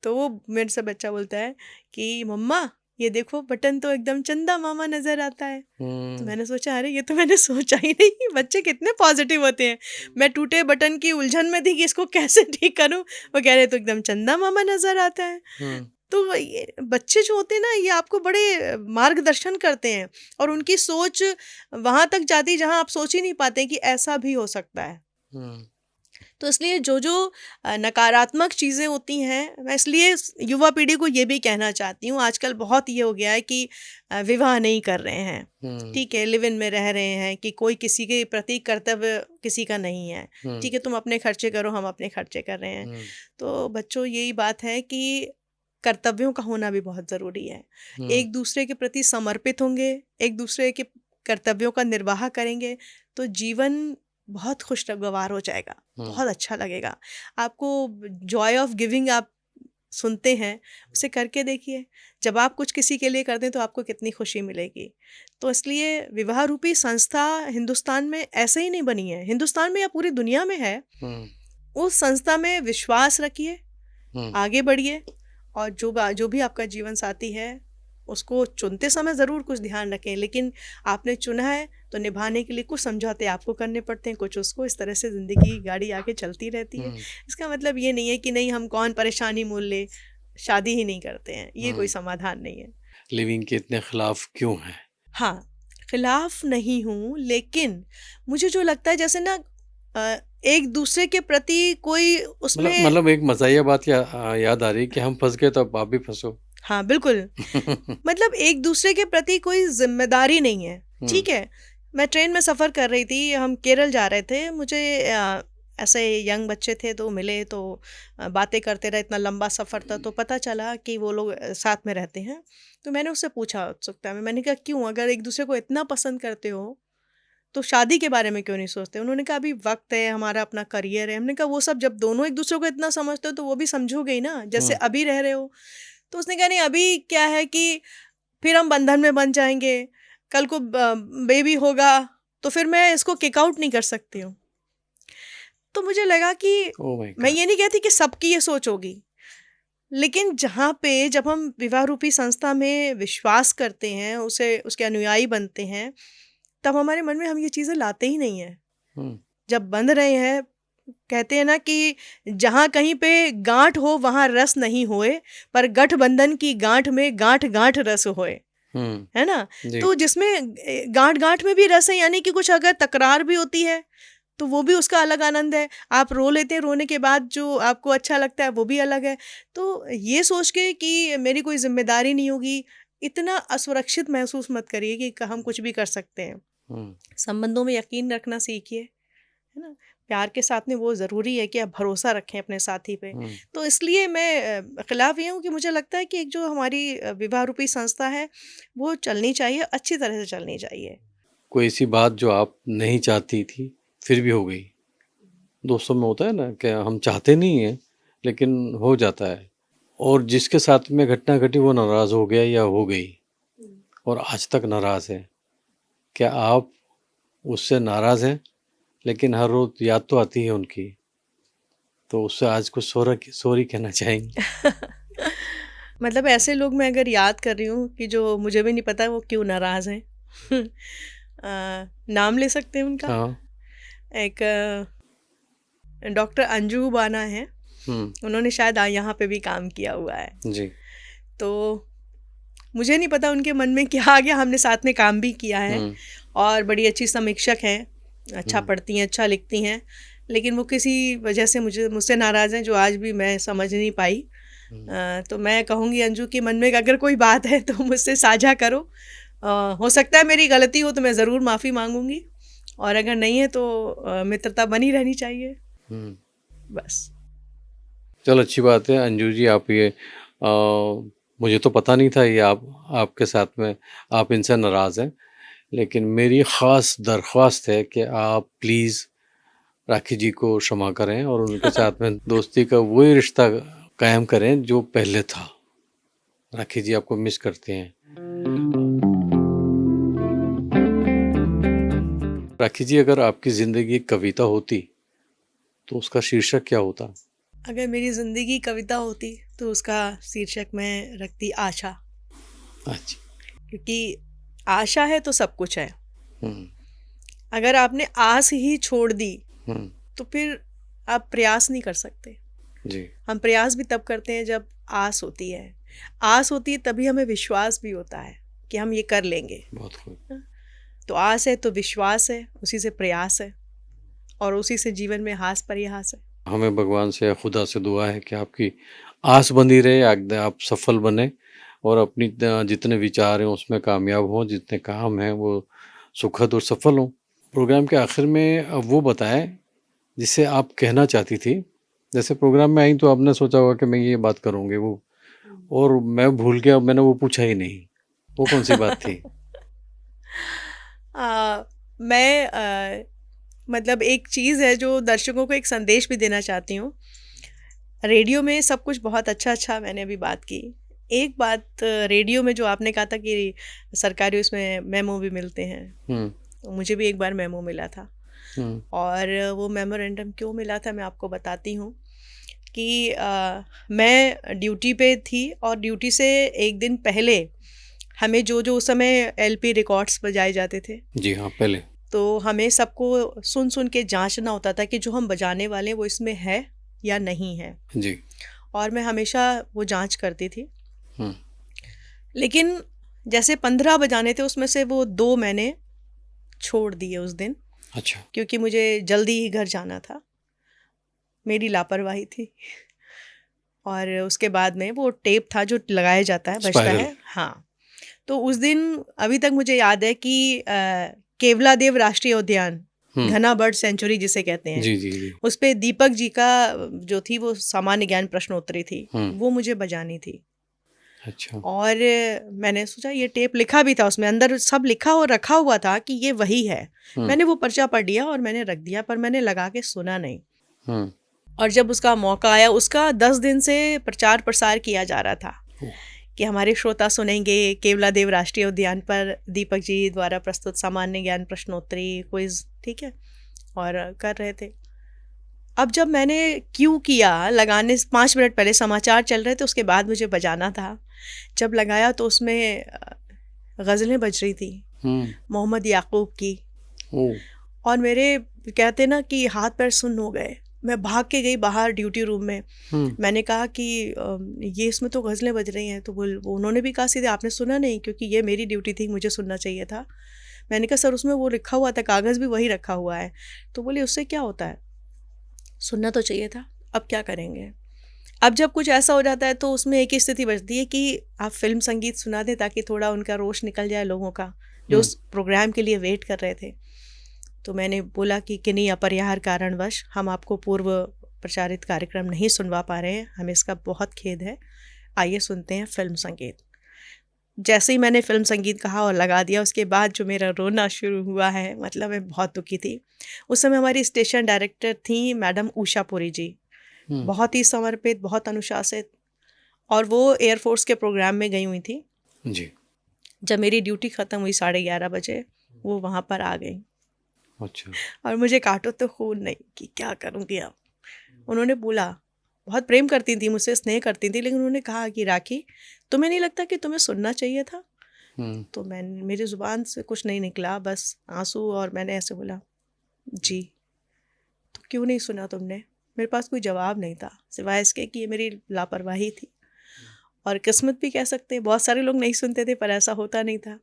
तो वो मेरे से बच्चा बोलता है कि मम्मा, ये देखो बटन तो एकदम चंदा मामा नज़र आता है। तो हुँ, मैंने सोचा, अरे ये तो मैंने सोचा ही नहीं। बच्चे कितने पॉजिटिव होते हैं। मैं टूटे बटन की उलझन में थी कि इसको कैसे ठीक करूं, वो कह रहे तो एकदम चंदा मामा नजर आता है। हुँ, तो ये बच्चे जो होते हैं ना, ये आपको बड़े मार्गदर्शन करते हैं, और उनकी सोच वहां तक जाती है जहां आप सोच ही नहीं पाते कि ऐसा भी हो सकता है। हुँ, तो इसलिए जो जो नकारात्मक चीज़ें होती हैं, मैं इसलिए युवा पीढ़ी को ये भी कहना चाहती हूँ, आजकल बहुत ये हो गया है कि विवाह नहीं कर रहे हैं, हुँ, ठीक है, लिव इन में रह रहे हैं, कि कोई किसी के प्रति कर्तव्य किसी का नहीं है, हुँ, ठीक है, तुम अपने खर्चे करो, हम अपने खर्चे कर रहे हैं। हुँ, तो बच्चों, यही बात है कि कर्तव्यों का होना भी बहुत ज़रूरी है। हुँ, एक दूसरे के प्रति समर्पित होंगे, एक दूसरे के कर्तव्यों का निर्वाह करेंगे, तो जीवन बहुत खुशगवार हो जाएगा, हुँ, बहुत अच्छा लगेगा। आपको जॉय ऑफ गिविंग आप सुनते हैं, उसे करके देखिए। जब आप कुछ किसी के लिए करते हैं तो आपको कितनी खुशी मिलेगी। तो इसलिए विवाह रूपी संस्था हिंदुस्तान में ऐसे ही नहीं बनी है, हिंदुस्तान में या पूरी दुनिया में है। हुँ, उस संस्था में विश्वास रखिए, हुँ, आगे बढ़िए, और जो भी आपका जीवन साथी है, उसको चुनते समय ज़रूर कुछ ध्यान रखें, लेकिन आपने चुना है तो निभाने के लिए कुछ समझौते आपको करने पड़ते हैं, कुछ उसको। इस तरह से ज़िंदगी गाड़ी आगे चलती रहती है। हुँ, इसका मतलब ये नहीं है कि नहीं, हम कौन परेशानी मोल ले, शादी ही नहीं करते हैं, ये कोई हुँ, समाधान नहीं है। लिविंग के इतने खिलाफ क्यों हैं? हाँ, खिलाफ नहीं हूँ, लेकिन मुझे जो लगता है जैसे ना एक दूसरे के प्रति कोई उसमें, मतलब एक मज़ाहिया बात याद आ रही है कि हम फँस गए तो अब आप भी फँसो। हाँ बिल्कुल, मतलब एक दूसरे के प्रति कोई जिम्मेदारी नहीं है। ठीक है, मैं ट्रेन में सफ़र कर रही थी, हम केरल जा रहे थे, मुझे ऐसे यंग बच्चे थे तो मिले, तो बातें करते रहे, इतना लंबा सफ़र था, तो पता चला कि वो लोग साथ में रहते हैं। तो मैंने उससे पूछा उत्सुकता में, मैंने कहा क्यों, अगर एक दूसरे को इतना पसंद करते हो तो शादी के बारे में क्यों नहीं सोचते? उन्होंने कहा अभी वक्त है, हमारा अपना करियर है। हमने कहा वो सब जब दोनों एक दूसरे को इतना समझते हो तो वो भी समझोगे ही ना, जैसे अभी रह रहे हो। तो उसने कहा नहीं, अभी क्या है कि फिर हम बंधन में बन जाएंगे, कल को बेबी होगा तो फिर मैं इसको किक आउट नहीं कर सकती हूँ। तो मुझे लगा कि ओह माय मैं गॉड। ये नहीं कहती कि सबकी ये सोच होगी, लेकिन जहाँ पे जब हम विवाह रूपी संस्था में विश्वास करते हैं, उसे उसके अनुयायी बनते हैं, तब हमारे मन में हम ये चीज़ें लाते ही नहीं हैं। हम्म, जब बंध रहे हैं, कहते हैं ना कि जहाँ कहीं पे गांठ हो वहाँ रस नहीं होए, पर गठबंधन की गांठ में गांठ गांठ रस होए, है ना? जी। तो जिसमें गांठ गांठ में भी रस है, यानी कि कुछ अगर तकरार भी होती है तो वो भी उसका अलग आनंद है। आप रो लेते हैं, रोने के बाद जो आपको अच्छा लगता है वो भी अलग है। तो ये सोच के कि मेरी कोई जिम्मेदारी नहीं होगी, इतना असुरक्षित महसूस मत करिए कि हम कुछ भी कर सकते हैं। हम्म, संबंधों में यकीन रखना सीखिए, है ना? प्यार के साथ में वो ज़रूरी है कि आप भरोसा रखें अपने साथी पे। हम्म। तो इसलिए मैं खिलाफ ये हूँ कि मुझे लगता है कि एक जो हमारी विवाह रूपी संस्था है, वो चलनी चाहिए, अच्छी तरह से चलनी चाहिए। कोई ऐसी बात जो आप नहीं चाहती थी फिर भी हो गई? दोस्तों में होता है ना कि हम चाहते नहीं हैं लेकिन हो जाता है, और जिसके साथ में घटना घटी वो नाराज़ हो गया या हो गई और आज तक नाराज़ है। क्या आप उससे नाराज़ हैं लेकिन हर रोज़ याद तो आती है उनकी, तो उससे आज कुछ सॉरी कहना चाहेंगी? मतलब ऐसे लोग मैं अगर याद कर रही हूँ कि जो मुझे भी नहीं पता वो क्यों नाराज़ हैं। नाम ले सकते हैं उनका? हाँ। एक डॉक्टर अंजू बाना हैं, उन्होंने शायद यहाँ पे भी काम किया हुआ है। जी। तो मुझे नहीं पता उनके मन में क्या आ गया, हमने साथ में काम भी किया है और बड़ी अच्छी समीक्षक हैं, अच्छा पढ़ती हैं, अच्छा लिखती हैं, लेकिन वो किसी वजह से मुझसे नाराज़ हैं जो आज भी मैं समझ नहीं पाई। तो मैं कहूँगी अंजू के मन में अगर कोई बात है तो मुझसे साझा करो। हो सकता है मेरी गलती हो तो मैं ज़रूर माफ़ी मांगूंगी, और अगर नहीं है तो मित्रता बनी रहनी चाहिए, बस। चलो अच्छी बात है अंजू जी, आप ये मुझे तो पता नहीं था ये आपके साथ में आप इनसे नाराज़ हैं, लेकिन मेरी ख़ास दरख्वास्त है कि आप प्लीज़ राखी जी को क्षमा करें और उनके साथ में दोस्ती का वही रिश्ता कायम करें जो पहले था। राखी जी आपको मिस करते हैं। राखी जी, अगर आपकी ज़िंदगी एक कविता होती तो उसका शीर्षक क्या होता? अगर मेरी ज़िंदगी कविता होती तो उसका शीर्षक मैं रखती आशा, अच्छा। क्योंकि आशा है तो सब कुछ है। हम्म, अगर आपने आस ही छोड़ दी हम्म, तो फिर आप प्रयास नहीं कर सकते। जी। हम प्रयास भी तब करते हैं जब आस होती है, आस होती है तभी हमें विश्वास भी होता है कि हम ये कर लेंगे। बहुत खूब। तो आस है तो विश्वास है, उसी से प्रयास है, और उसी से जीवन में हास परिहास है। हमें भगवान से या खुदा से दुआ है कि आपकी आस बंधी रहे, आप सफल बने और अपनी जितने विचार हैं उसमें कामयाब हों, जितने काम हैं वो सुखद और सफल हों। प्रोग्राम के आखिर में अब वो बताएं जिसे आप कहना चाहती थी। जैसे प्रोग्राम में आई तो आपने सोचा होगा कि मैं ये बात करूँगी वो, और मैं भूल गया, मैंने वो पूछा ही नहीं। वो कौन सी बात थी? मैं मतलब एक चीज़ है जो दर्शकों को एक संदेश भी देना चाहती हूँ। रेडियो में सब कुछ बहुत अच्छा मैंने अभी बात की। एक बात, रेडियो में जो आपने कहा था कि सरकारी उसमें मेमो भी मिलते हैं, तो मुझे भी एक बार मेमो मिला था। और वो मेमोरेंडम क्यों मिला था मैं आपको बताती हूँ कि मैं ड्यूटी पे थी और ड्यूटी से एक दिन पहले हमें जो उस समय एलपी रिकॉर्ड्स बजाए जाते थे, जी हाँ, पहले। तो हमें सबको सुन के जांचना होता था कि जो हम बजाने वाले हैं वो इसमें है या नहीं है। जी। और मैं हमेशा वो जांच करती थी, हम्म, लेकिन जैसे 15 बजाने थे उसमें से वो 2 मैंने छोड़ दिए उस दिन, अच्छा। क्योंकि मुझे जल्दी ही घर जाना था। मेरी लापरवाही थी। और उसके बाद में वो टेप था जो लगाया जाता है, बजता स्पाइरल। है। हाँ, तो उस दिन अभी तक मुझे याद है कि केवलादेव राष्ट्रीय उद्यान, हम्म। घना बर्ड सेंचुरी जिसे कहते हैं, जी जी जी। उस पे दीपक जी का जो थी वो सामान्य ज्ञान प्रश्नोत्तरी थी, वो मुझे बजानी थी। अच्छा। और मैंने सोचा ये टेप, लिखा भी था उसमें, अंदर सब लिखा और रखा हुआ था कि ये वही है। मैंने वो पर्चा पढ़ लिया और मैंने रख दिया, पर मैंने लगा के सुना नहीं। और जब उसका मौका आया, उसका 10 दिन से प्रचार प्रसार किया जा रहा था कि हमारे श्रोता सुनेंगे केवलादेव राष्ट्रीय उद्यान पर दीपक जी द्वारा प्रस्तुत सामान्य ज्ञान प्रश्नोत्तरी क्विज, ठीक है, और कर रहे थे। अब जब मैंने क्यू किया लगाने 5 मिनट पहले, समाचार चल रहे थे, उसके बाद मुझे बजाना था। जब लगाया तो उसमें गज़लें बज रही थी मोहम्मद याकूब की, और मेरे कहते ना कि हाथ पैर सुन्न हो गए। मैं भाग के गई बाहर ड्यूटी रूम में। मैंने कहा कि ये इसमें तो गज़लें बज रही हैं। तो उन्होंने भी कहा सीधे, आपने सुना नहीं? क्योंकि ये मेरी ड्यूटी थी, मुझे सुनना चाहिए था। मैंने कहा सर उसमें वो लिखा हुआ था, कागज़ भी वही रखा हुआ है। तो बोले उससे क्या होता है, सुनना तो चाहिए था, अब क्या करेंगे। अब जब कुछ ऐसा हो जाता है तो उसमें एक ही स्थिति बचती है कि आप फिल्म संगीत सुना दें ताकि थोड़ा उनका रोष निकल जाए लोगों का, जो उस प्रोग्राम के लिए वेट कर रहे थे। तो मैंने बोला कि किन्हीं अपरिहार्य कारणवश हम आपको पूर्व प्रचारित कार्यक्रम नहीं सुनवा पा रहे हैं, हमें इसका बहुत खेद है, आइए सुनते हैं फिल्म संगीत। जैसे ही मैंने फिल्म संगीत कहा और लगा दिया, उसके बाद जो मेरा रोना शुरू हुआ है, मतलब मैं बहुत दुखी थी। उस समय हमारी स्टेशन डायरेक्टर थी मैडम उषा पुरी जी, बहुत ही समर्पित, बहुत अनुशासित, और वो एयरफोर्स के प्रोग्राम में गई हुई थी जी। जब मेरी ड्यूटी ख़त्म हुई 11:30 बजे, वो वहाँ पर आ गई। अच्छा। और मुझे काटो तो खून नहीं कि क्या करूँगी अब। उन्होंने बोला, बहुत प्रेम करती थी मुझसे, स्नेह करती थी, लेकिन उन्होंने कहा कि राखी, तुम्हें नहीं लगता कि तुम्हें सुनना चाहिए था? तो मेरी ज़ुबान से कुछ नहीं निकला, बस आंसू, और मैंने ऐसे बोला, जी। तो क्यों नहीं सुना तुमने? मेरे पास कोई जवाब नहीं था सिवाय इसके कि ये मेरी लापरवाही थी, और किस्मत भी कह सकते हैं। बहुत सारे लोग नहीं सुनते थे, पर ऐसा होता नहीं था।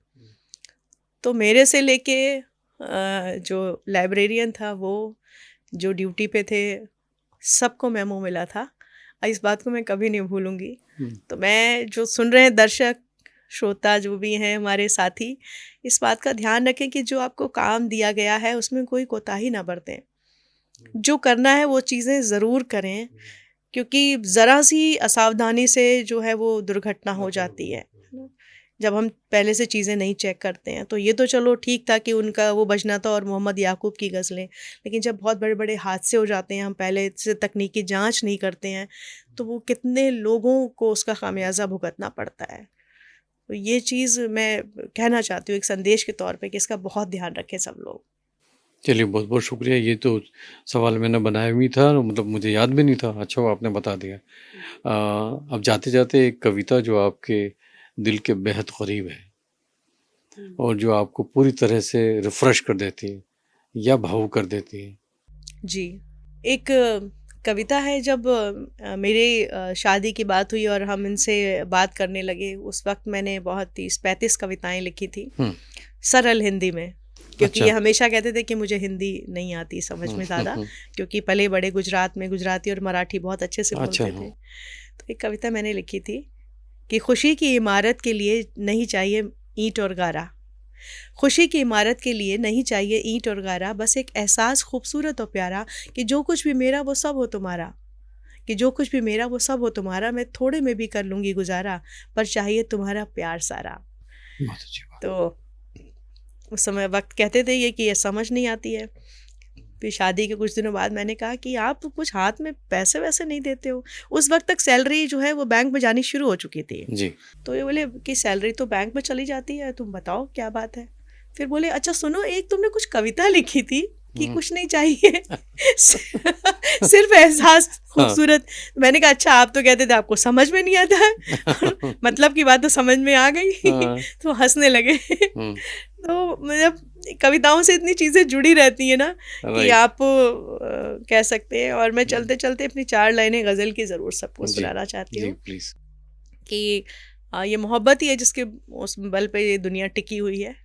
तो मेरे से लेके जो लाइब्रेरियन था, वो जो ड्यूटी पे थे, सबको मेमो मिला था। इस बात को मैं कभी नहीं भूलूंगी। तो मैं, जो सुन रहे हैं दर्शक श्रोता जो भी हैं हमारे साथी, इस बात का ध्यान रखें कि जो आपको काम दिया गया है उसमें कोई कोताही ना बरतें। जो करना है वो चीज़ें ज़रूर करें, क्योंकि ज़रा सी असावधानी से जो है वो दुर्घटना हो जाती है जब हम पहले से चीज़ें नहीं चेक करते हैं। तो ये तो चलो ठीक था कि उनका वो बजना था और मोहम्मद याकूब की गज़लें, लेकिन जब बहुत बड़े बड़े हादसे हो जाते हैं, हम पहले से तकनीकी जांच नहीं करते हैं, तो वो कितने लोगों को उसका खामियाजा भुगतना पड़ता है। तो ये चीज़ मैं कहना चाहती हूँ एक संदेश के तौर पे कि इसका बहुत ध्यान रखें सब लोग। चलिए, बहुत बहुत शुक्रिया। ये तो सवाल मैंने बनाया भी था, मतलब मुझे याद भी नहीं था। अच्छा वो आपने बता दिया। अब जाते जाते एक कविता जो आपके दिल के बेहद करीब है और जो आपको पूरी तरह से रिफ्रेश कर देती है या भावुक कर देती है। जी, एक कविता है। जब मेरी शादी की बात हुई और हम इनसे बात करने लगे, उस वक्त मैंने बहुत 30-35 कविताएं लिखी थी, सरल हिंदी में, क्योंकि ये हमेशा कहते थे कि मुझे हिंदी नहीं आती समझ में ज़्यादा, क्योंकि पले बड़े गुजरात में, गुजराती और मराठी बहुत अच्छे से बोलते थे। तो एक कविता मैंने लिखी थी कि खुशी की इमारत के लिए नहीं चाहिए ईंट और गारा, खुशी की इमारत के लिए नहीं चाहिए ईंट और गारा, बस एक एहसास खूबसूरत और प्यारा कि जो कुछ भी मेरा वो सब हो तुम्हारा, कि जो कुछ भी मेरा वो सब हो तुम्हारा, मैं थोड़े में भी कर लूँगी गुजारा, पर चाहिए तुम्हारा प्यार सारा। बहुत अच्छी बात। तो उस समय वक्त कहते थे ये कि ये समझ नहीं आती है। फिर शादी के कुछ दिनों बाद मैंने कहा कि आप कुछ हाथ में पैसे वैसे नहीं देते हो। उस वक्त तक सैलरी जो है वो बैंक में जानी शुरू हो चुकी थी जी। तो ये बोले कि सैलरी तो बैंक में चली जाती है, तुम बताओ क्या बात है। फिर बोले अच्छा सुनो, एक तुमने कुछ कविता लिखी थी कि कुछ नहीं चाहिए सिर्फ एहसास खूबसूरत। मैंने कहा अच्छा, आप तो कहते थे आपको समझ में नहीं आता है मतलब की बात तो समझ में आ गई तो हंसने लगे। तो मतलब कविताओं से इतनी चीज़ें जुड़ी रहती हैं ना कि आप कह सकते हैं। और मैं चलते चलते अपनी 4 लाइनें गज़ल की ज़रूर सबको सुनाना चाहती हूँ कि ये मोहब्बत ही है जिसके उस बल पे ये दुनिया टिकी हुई है।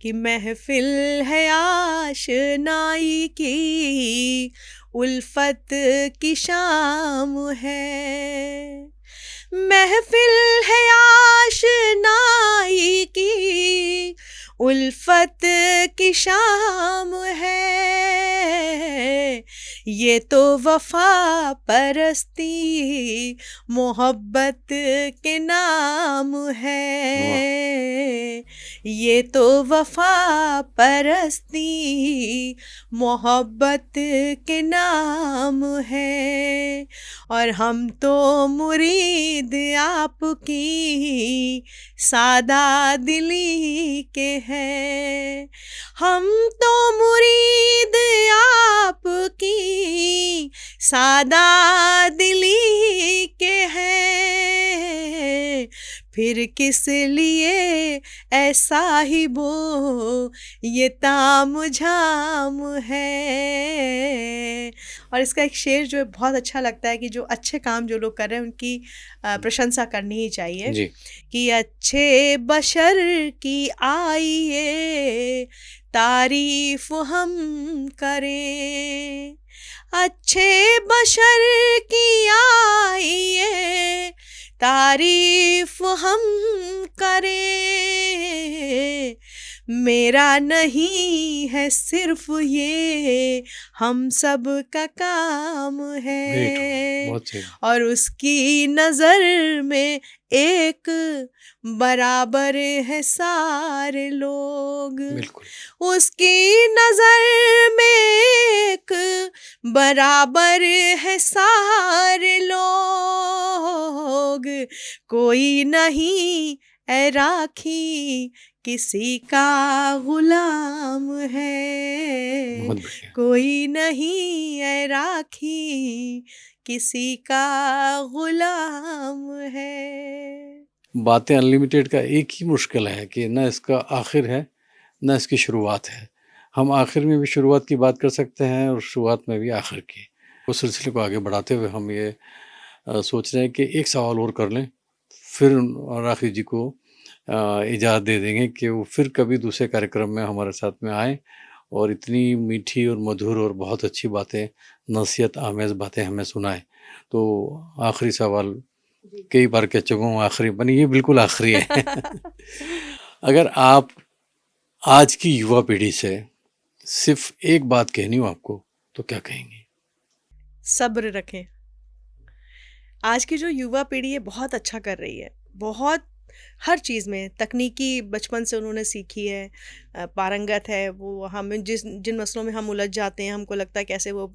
कि महफिल है आशनाई की, उल्फत की शाम है, महफिल है आशनाई की, उल्फत की शाम है, ये तो वफा परस्ती मोहब्बत के नाम है, ये तो वफा परस्ती मोहब्बत के नाम है, और हम तो मुरीद आपकी सादा दिली के हैं, हम तो मुरीद आपकी सादा दिली के हैं, फिर किस लिए ऐसा ही वो ये ताम झाम है। और इसका एक शेर जो है बहुत अच्छा लगता है कि जो अच्छे काम जो लोग कर रहे हैं उनकी प्रशंसा करनी ही चाहिए जी कि अच्छे बशर की आइए तारीफ हम करें, अच्छे बशर की आइए तारीफ हम करें, मेरा नहीं है सिर्फ ये हम सब का काम ग्रेट है, बहुत सही और उसकी नज़र में एक बराबर है सारे लोग, बिल्कुल उसकी नज़र में एक बराबर है सारे लोग, कोई नहीं ए राखी किसी का गुलाम है, बहुत बढ़िया कोई नहीं ए राखी किसी का गुलाम है। बातें अनलिमिटेड का एक ही मुश्किल है कि न इसका आखिर है न इसकी शुरुआत है। हम आखिर में भी शुरुआत की बात कर सकते हैं और शुरुआत में भी आखिर की। उस सिलसिले को आगे बढ़ाते हुए हम ये सोच रहे हैं कि एक सवाल और कर लें, फिर राखी जी को इजाज़त दे देंगे कि वो फिर कभी दूसरे कार्यक्रम में हमारे साथ में आएँ और इतनी मीठी और मधुर और बहुत अच्छी बातें, नसीहत आमेज़ बातें हमें सुनाएँ। तो आखिरी सवाल, कई बार कह चुका हूँ आखिरी, बनी ये बिल्कुल आखिरी है। अगर आप आज की युवा पीढ़ी से सिर्फ एक बात कहनी हो आपको तो क्या कहेंगे? सब्र रखें। आज की जो युवा पीढ़ी है बहुत अच्छा कर रही है, बहुत हर चीज़ में तकनीकी बचपन से उन्होंने सीखी है, पारंगत है वो। हम जिन मसलों में हम उलझ जाते हैं हमको लगता है कैसे वो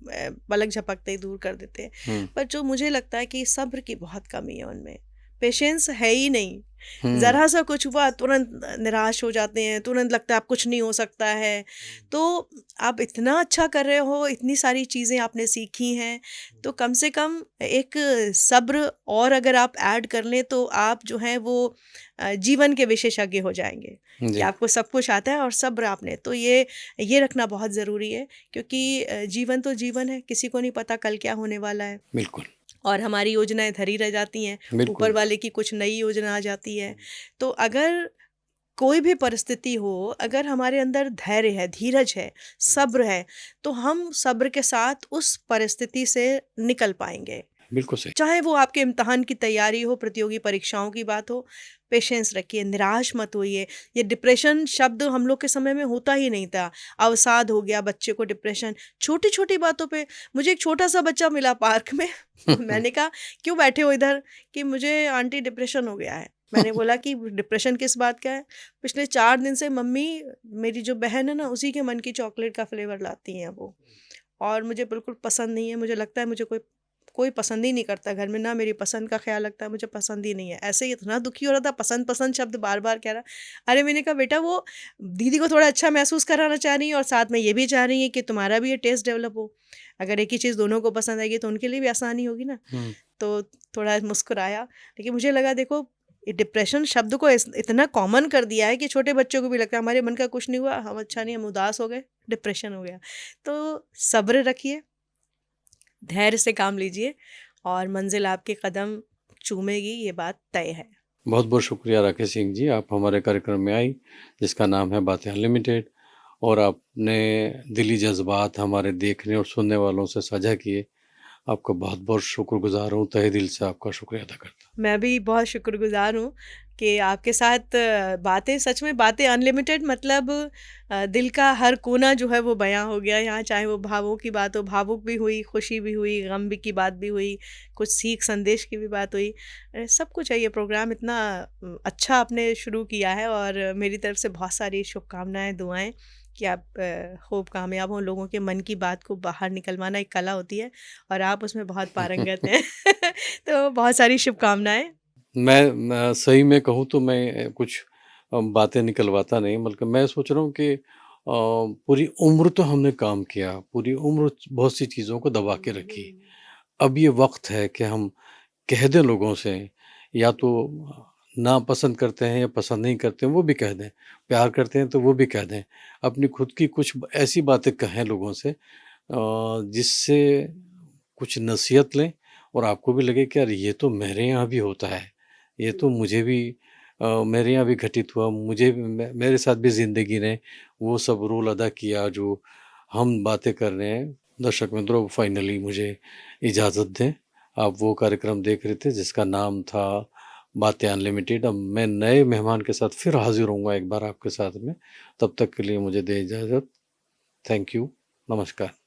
पलक झपकते ही दूर कर देते हैं, पर जो मुझे लगता है कि सब्र की बहुत कमी है उनमें, पेशेंस है ही नहीं। ज़रा सा कुछ हुआ तुरंत निराश हो जाते हैं, तुरंत लगता है अब कुछ नहीं हो सकता है। तो आप इतना अच्छा कर रहे हो, इतनी सारी चीज़ें आपने सीखी हैं, तो कम से कम एक सब्र और अगर आप ऐड कर लें तो आप जो हैं वो जीवन के विशेषज्ञ हो जाएंगे कि जी आपको सब कुछ आता है और सब्र आपने तो ये रखना बहुत ज़रूरी है, क्योंकि जीवन तो जीवन है, किसी को नहीं पता कल क्या होने वाला है, बिल्कुल और हमारी योजनाएं धरी रह जाती हैं, ऊपर बिल्कुल वाले की कुछ नई योजना आ जाती है। तो अगर कोई भी परिस्थिति हो, अगर हमारे अंदर धैर्य है, धीरज है, सब्र है, तो हम सब्र के साथ उस परिस्थिति से निकल पाएंगे। बिल्कुल सही। चाहे वो आपके इम्तहान की तैयारी हो, प्रतियोगी परीक्षाओं की बात हो, पेशेंस रखिए, निराश मत होइए। ये डिप्रेशन शब्द हम लोग के समय में होता ही नहीं था। अवसाद हो गया, बच्चे को डिप्रेशन, छोटी-छोटी बातों पे। मुझे एक छोटा-सा बच्चा मिला पार्क में मैंने कहा, "क्यों बैठे हो इधर?" कि मुझे आंटी डिप्रेशन हो गया है। मैंने बोला कि डिप्रेशन किस बात का है? पिछले 4 दिन से मम्मी, मेरी जो बहन है ना, उसी के मन की चॉकलेट का फ्लेवर लाती हैं वो, और मुझे बिल्कुल पसंद नहीं है। मुझे लगता है मुझे कोई कोई पसंद ही नहीं करता घर में, ना मेरी पसंद का ख्याल रखता है, मुझे पसंद ही नहीं है। ऐसे ही इतना दुखी हो रहा था, पसंद पसंद शब्द बार बार कह रहा। अरे मैंने कहा बेटा वो दीदी को थोड़ा अच्छा महसूस कराना चाह रही है और साथ में ये भी चाह रही है कि तुम्हारा भी ये टेस्ट डेवलप हो। अगर एक ही चीज़ दोनों को पसंद आएगी तो उनके लिए भी आसानी होगी ना। तो थोड़ा मुस्कुराया, लेकिन मुझे लगा देखो ये डिप्रेशन शब्द को इतना कॉमन कर दिया है कि छोटे बच्चों को भी लगता है हमारे मन का कुछ नहीं हुआ, हम अच्छा नहीं, हम उदास हो गए, डिप्रेशन हो गया। तो सब्र रखिए, धैर्य से काम लीजिए और मंजिल आपके कदम चूमेगी, ये बात तय है। बहुत बहुत शुक्रिया राकेश सिंह जी, आप हमारे कार्यक्रम में आई जिसका नाम है बातें अनलिमिटेड, और आपने दिली जज़्बात हमारे देखने और सुनने वालों से साझा किए। आपका बहुत-बहुत शुक्रगुज़ार हूँ, तहे दिल से आपका शुक्रिया अदा करता हूँ। मैं भी बहुत शुक्रगुज़ार हूँ कि आपके साथ बातें सच में बातें अनलिमिटेड मतलब दिल का हर कोना जो है वो बयाँ हो गया यहाँ, चाहे वो भावों की बात हो, भावुक भी हुई, खुशी भी हुई, गम भी की बात भी हुई, कुछ सीख संदेश की भी बात हुई। सब कुछ है, ये प्रोग्राम इतना अच्छा आपने शुरू किया है और मेरी तरफ से बहुत सारी शुभकामनाएँ, दुआएँ कि आप खूब कामयाब हों। लोगों के मन की बात को बाहर निकलवाना एक कला होती है और आप उसमें बहुत पारंगत हैं। तो बहुत सारी शुभकामनाएँ। मैं सही में कहूँ तो मैं कुछ बातें निकलवाता नहीं, बल्कि मैं सोच रहा हूँ कि पूरी उम्र तो हमने काम किया, पूरी उम्र बहुत सी चीज़ों को दबा के रखी। अब ये वक़्त है कि हम कह दें लोगों से, या तो नापसंद करते हैं या पसंद नहीं करते हैं वो भी कह दें, प्यार करते हैं तो वो भी कह दें। अपनी खुद की कुछ ऐसी बातें कहें लोगों से जिससे कुछ नसीहत लें और आपको भी लगे कि यार ये तो मेरे यहाँ भी होता है, ये तो मुझे भी मेरे यहाँ भी घटित हुआ, मुझे भी मेरे साथ भी ज़िंदगी ने वो सब रोल अदा किया जो हम बातें कर रहे हैं। दर्शक मित्रों, फाइनली मुझे इजाज़त दें। आप वो कार्यक्रम देख रहे थे जिसका नाम था बातें अनलिमिटेड। अब मैं नए मेहमान के साथ फिर हाज़िर होऊँगा एक बार आपके साथ में। तब तक के लिए मुझे दें इजाज़त। Thank you. नमस्कार।